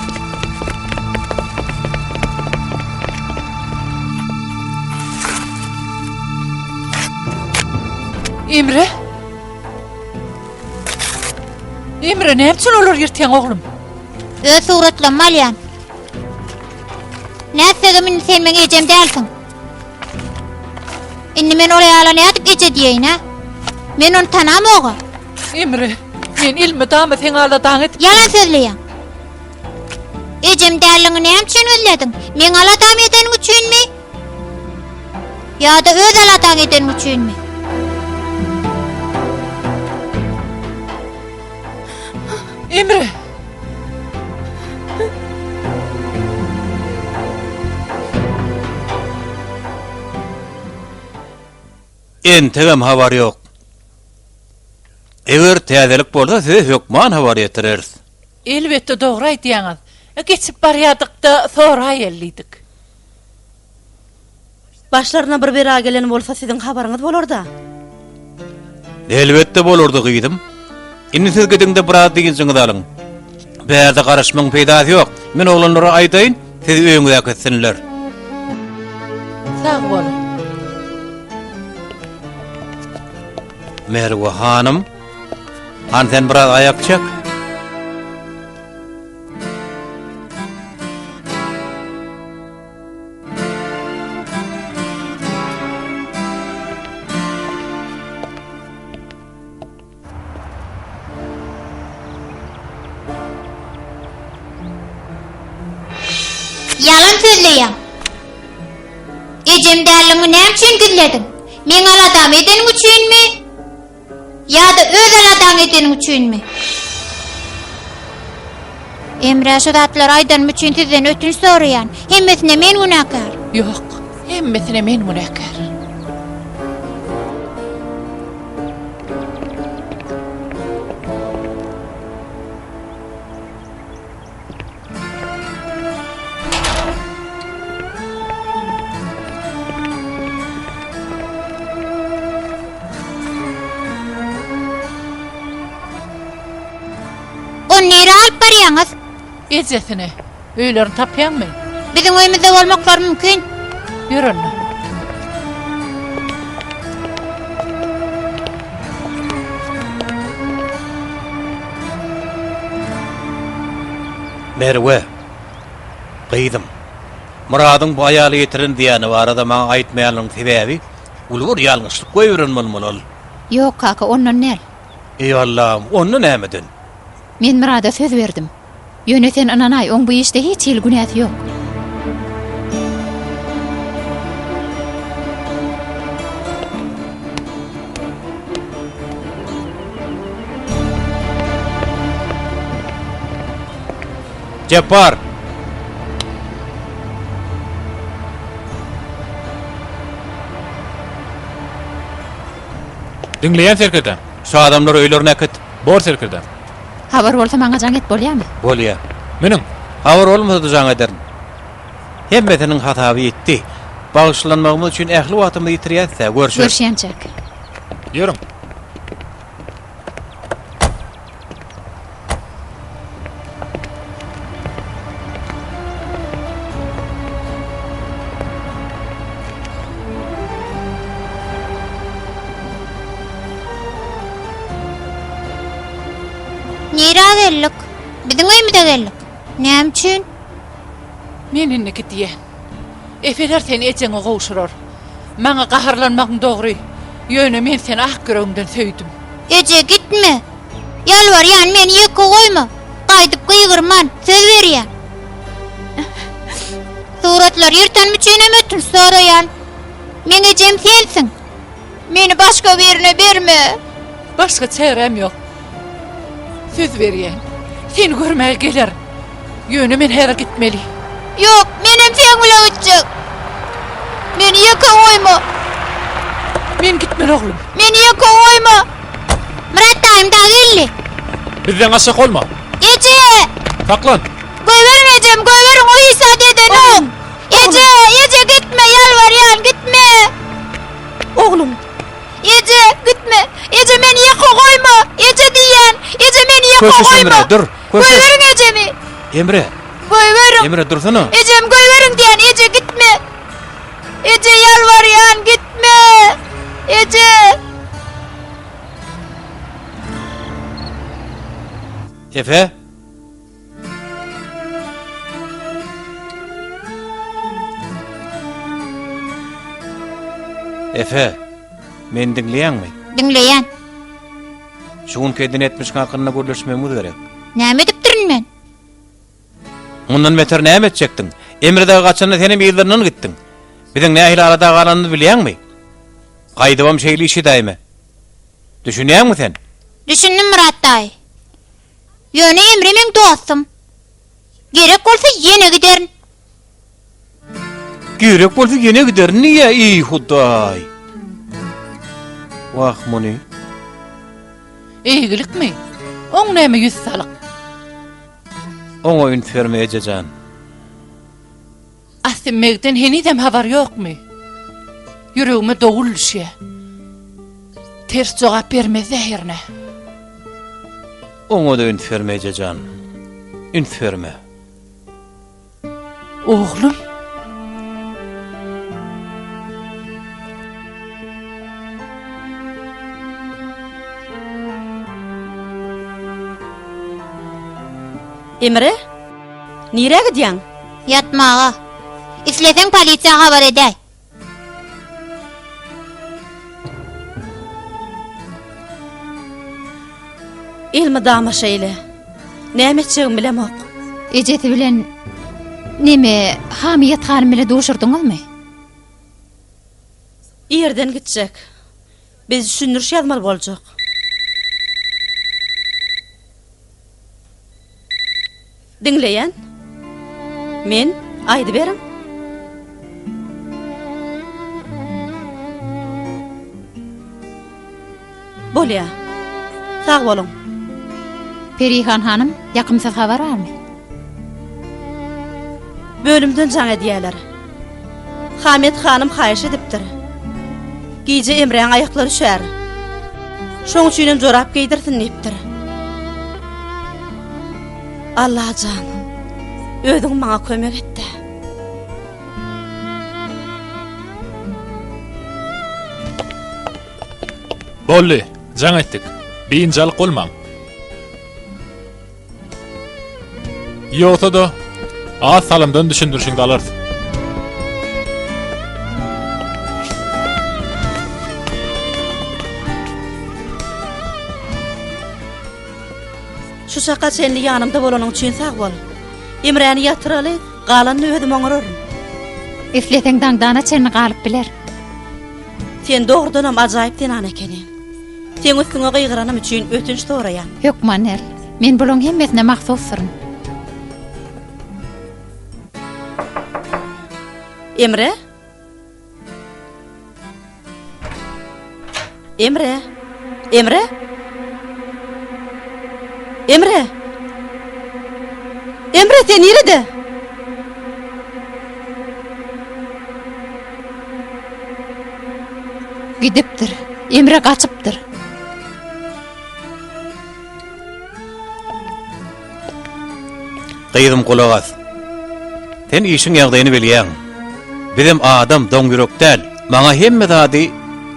Emre? Emre, ne için olur yırtayan oğlum? Öz suratlanma alyan. Näsegimin sen meňe ejem dälsiň. Indi men oraya ala ne atyp eje diýeýin ha? Men onu tanamaga. Emre, men ilmi damy sen ala daň et. Yalan sözleýän. Ejem däliňi näme üçin özlediň? Men ala daň eden üçinmi? Ýa-da öz ala daň eden üçinmi? Emre! Entegem habar ýok. Eger täzelik bolsa size hökman habar ýetireris. Elbette dogry aýdýaňyz. Geçip barýardyk-da sonra ýellidik. Başlaryna bir bera gelen bolsa siziň habaryňyz bolarda. Elbette bolurdy gyýdym. Indi siz gidiňde biraz diýensiňiz alyň. Bäze garaşmaň peýdasy ýok. Men oglanlara aýdaýyn, siz öýüňize ketsinler. Sag bolun. Merwe hanım, han sen biraz ayak çek. Yalan sözleýän. Ejem Benim däliňi näme üçin gizledin? Men aladam edenim üçinmi? Ya da öz aladam edenim üçinmi? Emre şu zatlar aydan üçün sizden ötünç sorayan. Hemmesine men günahkar. Yok, hemmesine men günahkar. O nere alıp barýaňyz? Ejesine, öýlerini tapýanmy? Bizim öýümizde bolmaklar mümkin. Ýürün. Merwe. Qydım. Muradyň bu aýaly getirin diýeni barada maňa aýtmaýanyň sebäbi ulur ýalňyşlyk goýuranmaly. Yok kaka, ondan näl? Ey Allah'ım, onu nämedin? Men Murada söz verdim. Yöneten ananay, on bu işte hiç il günahı yok. Ceppar. Dinleyen serkirden. Şu adamlar öýlerine akıt. Bor serkirden. Habar bolsa maňa jaň et bolýarmy? Bolýa. Menin. Habar olmasa da jaň ederim. Hemmetining hataby etdi. Bağışlanmagym üçin ähli wagtymy ýitirýärse, görüşürüz. Görüşýänçek. Yürüm. Nere geldik? Bizim öýümizde geldik. Näme üçin? Menini diye. Efeler seni ejeňe gowşurar. Maňa gaharlanmagyň dogry. Ýöne men seni ak göregimden söýdüm. Ece gitme. Yalvarýan meni ýeke goýma. Gaýdyp gyýgyrman, söz berýän. Suratlar ýerden müçinem ötünç soraýan. Men ejem sensiň. Meni başga birine berme. Başka çarem yok. Söz berýän. Seni görmäge geler. Ýöne men her gitmeli. Yok, menem sen bilen gitjek. Meni ýeke goýma. Men gitmeli oglum. Meni ýeke goýma. Murat daýym da geldi. Bizden aşak olma. Ece! Saklan. Goýberin ejem, goýberin o ýysa deden o. Ece, Ece gitme, yalvarýan gitme. Oğlum, Ece gitme. Ece meni ýeke goýma. Ece diýen. Ece meni ýeke Köşeş goýma. Emre, dur. Köşeş. Goýberin ejemi. Emre, Goýberin. Emre dursana. Ejem goýberin diýen. Ece gitme. Ece yalvarýan gitme. Ece. Efe. Efe, men dinleýänmi? Dinleýän. Şuň kedin etmiş hakyna görleşmemiz gerek. Näme edip durun men? Ondan beter näme etjekdiň? Emredäge gaçanda seni biýerlerinden gitdiň. Biziň nähili arada galanyny bilýänmi? Gaýdybam şeýli işi daýmy. Düşünýärmi sen? Düşündüm Murat daý. Ýöne Emre men dostum. Gerek bolsa ýene giderin. Gerek bolsa ýene gider. Niýe ey Hudaý? Wah muni. Eýgilikmi? Oň näme ýüz salyk? Oňa ün vermeýejejan. Asymegden henidem habar ýokmy? Ýüregime dogulşy. Ters jogap bermez zähirne. Oňa da ün vermeýejejan. Ün verme. Oglum, Emre? Nire gidýäň? Yatmağa. İsleseň polisiýa habar edäý. Elmi damaşa ile. Näme etjegim bilemok. Ejeti bilen neme hamiyet hanym bile duşurdyňyzmy? Yerden gitjek. Biz düşündürüş yazmaly boljak. Dinleyen. Men aýdy berim. Bolýa. Sag bolun. Perihan hanım, yakımsız haber var mı? Bölümden can ediyeler. Hamet hanım haýyş edipdir. Gece Emre'nin ayaklary şär. Şoň üçin jorap giydirsin diýipdir. Allah canım, ödüň maňa kömek etdi. Bolly, jaň etdik. Beýinjalyk bolmaň. Ýogsa da az salamdan düşündürüşiňdi alardy. Şu şaka senli yanımda bolanyň üçin sag bol. Emre'ni yatıraly, galanyny ödüm oňararym. Isleteň daňdana çenni galyp biler. Sen doğrudanam ajaýyp tenan ekeniň. Sen üstüňe gyýgyranym üçin ötünç soraýan. Yok manel, men bulan hemmesine mahsussyryn. Emre? Emre? Emre? Emre? Emre sen nerede? Gidipdir. Emre kaçıpdır. Gyýdym kulak as. Sen işiň ýagdaýyny bilýän. Bizim adam doňýurok däl. Maňa hemme zady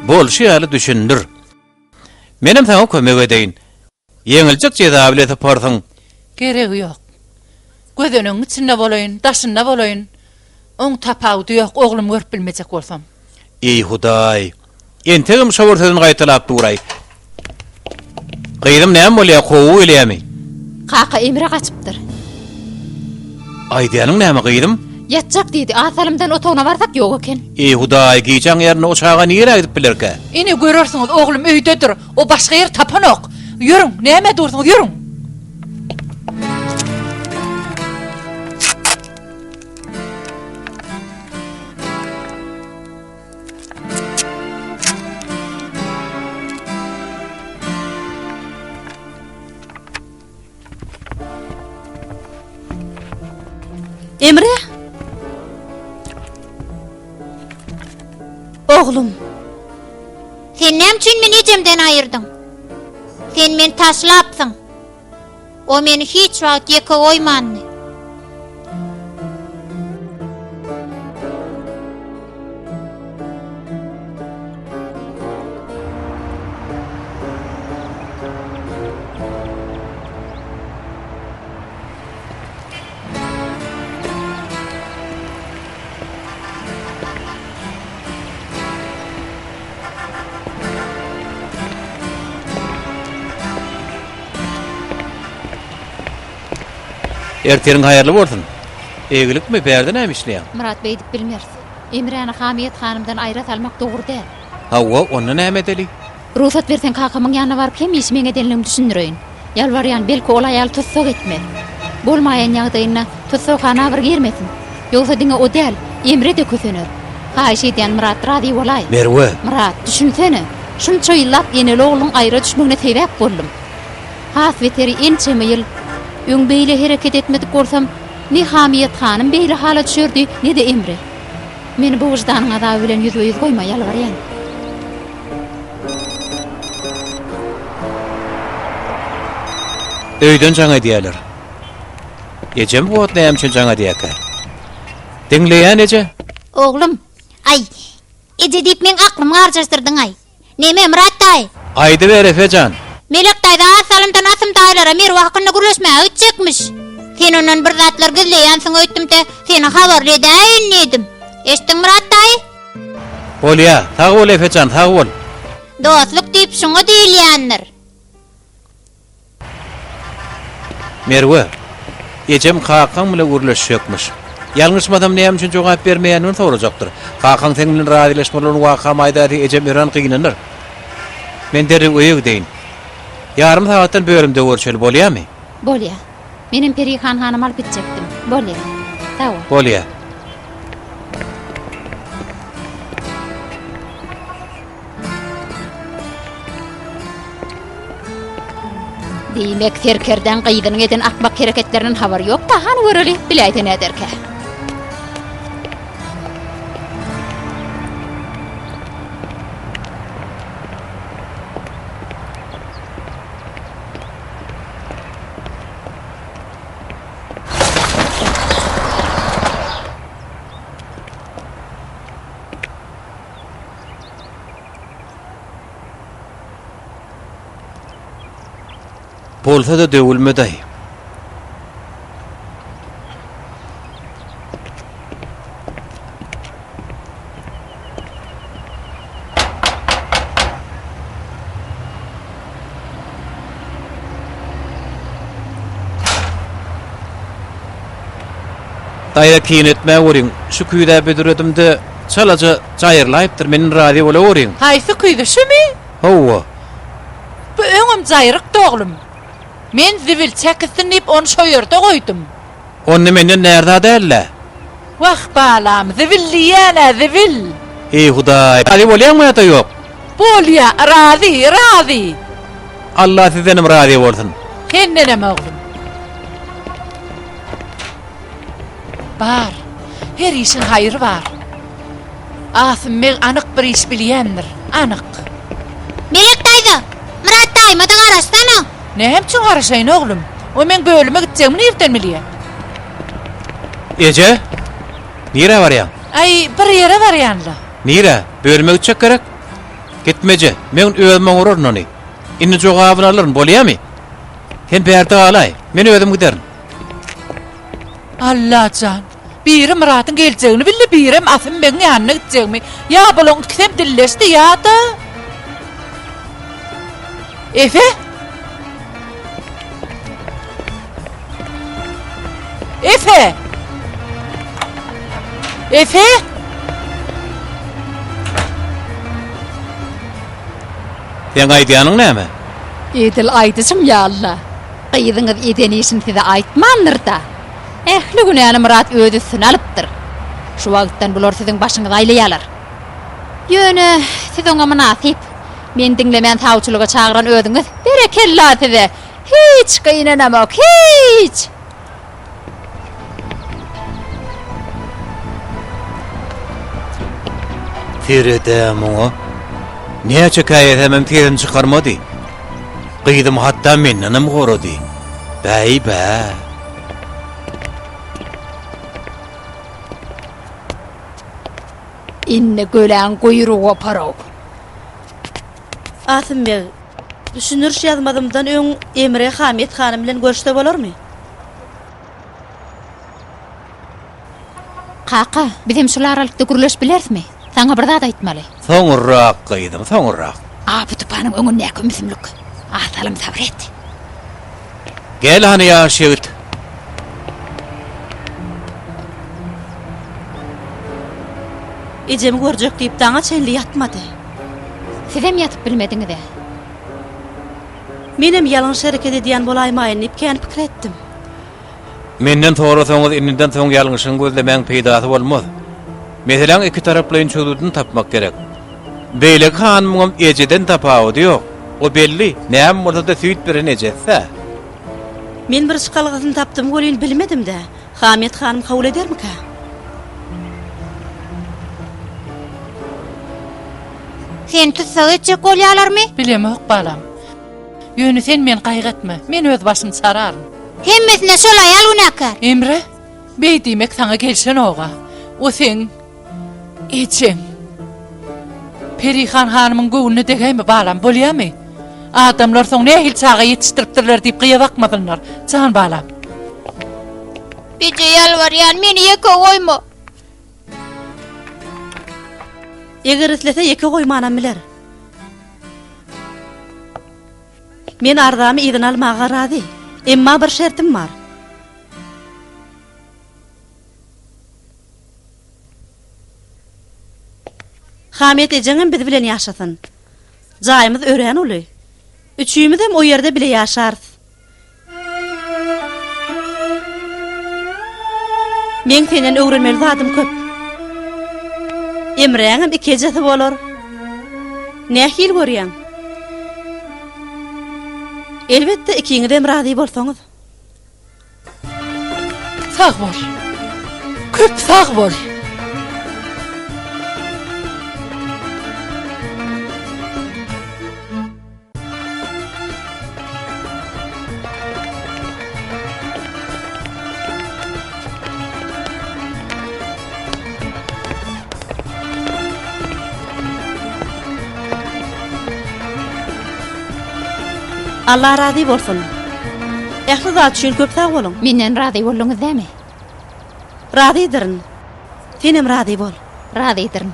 bolşy ýaly düşündir. Menem saňa kömek edeýin. Yeňiljek jeza bilen taparsyň. Geregi ýok. Gözüniň içinde bolaýyn, daşynda bolaýyn. Oň tapawdy ýok, oglum görüp bilmejek bolsam. Ey Hudaý. Entegim şowur sözüni gaýtalap duray. Gyýdym näme bolýar, gowy elýärmi? Kaka Emre kaçıpdır. Aýdýanyň näme gyýdym? Yatjak diýdi, asalymdan otoguna barsak ýok eken. Ey Hudaý, giýjaň ýerine oçaga niýe gidip bilerke? Ini görürsiňiz, oglum öýdedir. O başga ýer tapanok. Ýürüň, näme dursyňyz, ýürüň. Emre? Oğlum. Sen näme üçin meni ejemden aýyrdyň? Sen meni taşlapsyň. O meni hiç wagt ýeke goýmandy. Erteriň haýarly bolsun. Egilikmi berdi näme işleýär? Murat Bey dip bilmez. Emre'ni Hamiyet hanımdan aýra salmak dogry däl. Hawa onu näme edeli? Ruhsat bersen kakamyň ýanyna baryp hem iş meňe edenligimi düşündirýin. Ýalbarýan belki ol aýal tutsok etmez. Bolmaýan ýagdaýyna tutsokana bir girmesin. Ýogsa diňe o däl, Emre de kösener. Haýyş edýän Murat razy bolaý. Merwe. Murat, düşünsene. Şunça ýyllap ýene oğlum aýra düşmegine sebäp boldum. Has veteri ençeme ýyl öň beýle hereket etmedik bolsam, ne Hamiyet hanım beýle hala düşerdi, ne de Emre. Meni bu wyjdanyň azaby bilen ýüzbe-ýüz goýma, ýalbarýan. Öýden jaň edýärler. Ejem bu näme üçin jaň edýärkä? Dinleýän eje? Oğlum, ay, ede diýip men aklymy garjastyrdyň ay. Neme Murat daý? Aýdy ber Efejan. Melek daýda asalymdan asym daýlara mer wagtyny gürleşmäge ütjekmiş. Sen onuň bir zatlar gizleýänsiň öýtdüm-de, seni habarly edäýin dedim. Eşitdiň Murat daý? Bolýa, tag bol Efejan, tag bol. Dostluk diýip şoňa diýilýändir. Merwe, ejem kakaň bilen gürleşýekmiş. Ýalňyşmadam näme üçin jogap bermeýänini sorajakdyr. Hakan seň bilen razylaşmalyň waka maýdary ejem ören gynanır. Men derri öýe gideýin. Yarım saatdan bölümde görüşeli bolýarmy? Bolýa. Menim Perihan hanım alyp gitjekdim. Bolýa. Tawa. Bolýar. Diýmek serkerden gyýdyň eden akbak hereketlerinden habar ýok da hany göreli biläýden ederke. Bolsa da döwülmedi. Daýra kiýin etme görüň. Şu küýde bedüredimde çalaja jaýyrlaýypdyr meniň radio bola görüň. Haýsy küýdi şumy? Howa. Bu öňüm jaýryk oglum. Men zibil çekistinip onu şo ýerde goýdum. Onu menden nerede dälle? Wah balam, zibilli ýene zibil. Ey Hudaý, radio bolýarmy ýa-da ýok? Bolýa, razy. Allah sizdenim radio bolsun. Kennenem oglum. Bar, her işin haýyry bar. Asym men anyk bir iş bilýändir, anyk. Melek taýdy. Murat taýmady garaşsana. Näme üçin garaşaýyn oglum? O men bölüme gitjegmi nerden bilýär? Ece? Nire barýan? Ay, bir ýere barýanla. Nire? Bölüme gitjek gerek. Gitmeje, men özüme goraryn ony. Inni jogabyny alyryn, bolýarmy? Sen berde alay, men özüm giderin. Allah can. Birim Murat'ın geljegini bildi, birim asym meniň ýanyna gitjegmi? Ya bolong ikisem dilleşdi ýa-da. Efe? Efe! Efe! Sen aýdýanyň näme? Edil aýdysym ya Allah. Gyýdyňyz eden işin size aýtmandyr da. Ähli günäni Murat özü üstüne alypdyr. Şu wagtdan bular siziň başyňyz aýlaýarlar. Ýöne, siz oňa münasip. Men diňlemän tawçylyga çagyran özüňiz berekella size. Hiç gynanamak, hiç. Tiredem o. Niye çekayet hemen tirin çıkarmadı? Kıydım hatta mennenim gorody. Bey be. Inne gölen kuyruğu parok. Asymbek, düşünürş ýazmadymdan öň Emre Hamit hanym bilen görüşde bolarmy? Kaka, bizim şular aralıkta gürleş bilersmi? Sana bir zat aýtmaly. Soňurrak kıydım, soňurrak. Bu tupanyň öňünde näkümsümlük. Salym sabret. Gel hani ya şeýit. Ejemi görjek diýip daňa çenli ýatmady. Sizem yatıp bilmediňiz de. Menem ýalňyş hereket edýän bolaýmaýyn diýip kän pikir etdim. Menden sorasaňyz ininden soň ýalňyşyň gözlemäň peýdasy bolmaz. Meselen iki taraplyň çözüldüni tapmak gerek. Beýle hanymyň ejeden tapawdy ýok. O belli, näme bolsa da süýt biren ejetse. Men bir şykalgysyny tapdym bolýan bilmedim de. Hamit hanym kabul edermika? Sen tutsagy etjek bolýarlarmy? Bilemok balam. Ýöne sen men gaýgatma. Men öz başym sararyn. Hemmesine şolay al günäkär. Emre, beýdimek saňa gelşen oga. O sen ejem. Perihan hanymyň göwüne degämi balam bolýarmy? Adamlar soň nähil çaga ýetişdiripdirler diýip gyýa bakmadylar. Can balam. Beje ýalbarýan meni ýeke goýma. Eger islese ýeke goýmanam biler. Men ardamy ýygyň almaga razy. Emma bir şertim bar. Hamiyet ejeňem biz bilen ýaşasyn. Jaýymyz ören uly. Üçüýümüz hem o ýerde bile ýaşarys. Men senden öwrenmeli zadym köp. Emreňem ikejesi bolar. Nähil görýän? Elbetde ikiňiz hem razy bolsaňyz. Sag bol. Köp sag bol. Allah razy bolsun. Ähli zat üçin köp sag bolun. Menden razy bolluňyz dämi? Razydyrin. Senem razy bol. Razydyrin.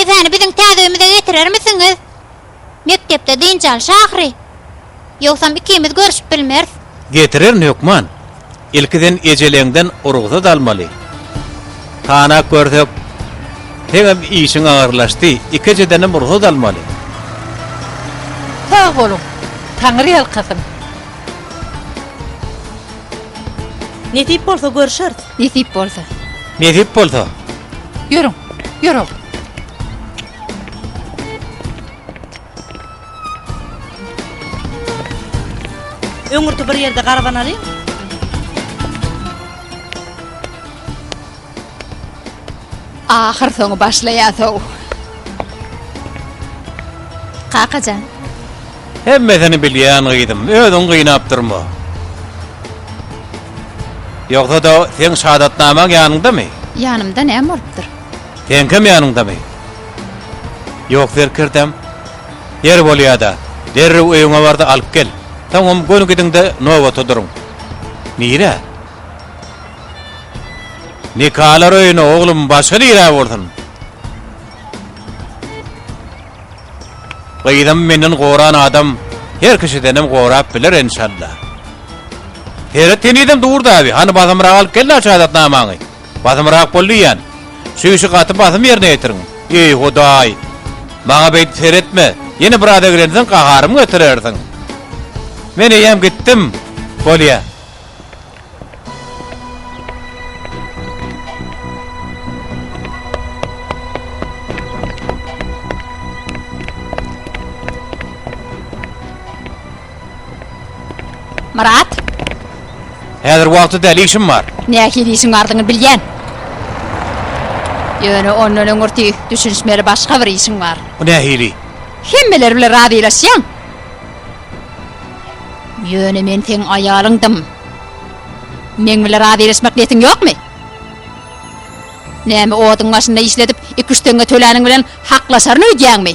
Efendim bizim täzeýümizde getirer misiniz? Mektepde dinçal şahry. Yoksam ikimiz görüşüp bilmers. Getirir Nökman. İlkiden ejeleňden urugda dalmaly. Tanak görsek, hem işiň ağırlaşdy, ikejeden urugda dalmaly. Sag bolun. Taňry ýalkasyn. Netip bolsa görüşeriz. Nesip bolsa. Ne dip bolsa? Yürüň, yürüň. Öňürtü bir ýerde garaban alyň. Ahir soňy başlaýasow. Kakajan. Hemmesini bilýän gyýdym, özüň gyýnapdyrma. Ýogsa da sen şahadatnamaň ýanynda-my? Ýanymda näme bolupdyr? Sen kim ýanynda-my? Ýok kirdim. Yer bolýada. Derrew öýüňe barda alyp gel. Taňam gönü gidinde nowa tuduruň. Nire? Nikalar öýüne oglum başga ýere bolsun. Gyýdym menden goran adam her kişidenem gorap biler inşallah. Heretenidim durda abi. Hani bazamrağa alıp gel şahadatnamaňy. Bazamrağa bolýan. Süýüşi gatyp bazam ýerine ýetirin. Ey Hudaý. Maňa beýt seretme. Ýene bir ada girensen gaharymy götürersiň. Men eýem gitdim. Bolýa. Marat, Häzir wagty däl işim bar. näke diýişiň bardyňy bilýän. Ýöne ondan öňürti düşünşmeli başga bir işiň bar. Bu ne hili? Hemmeler bilen radylaşýan. Ýöne men teň aýalyňdym. Men bilen radylaşmak niýetiň ýokmy? Näme oduň başynda işledip 2-3 töňe töläniň bilen haklaşaryny öýdýäňmi?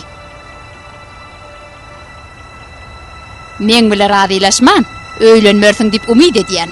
Men bilen radylaşman, öýlenmersiň diýip umyd edýän.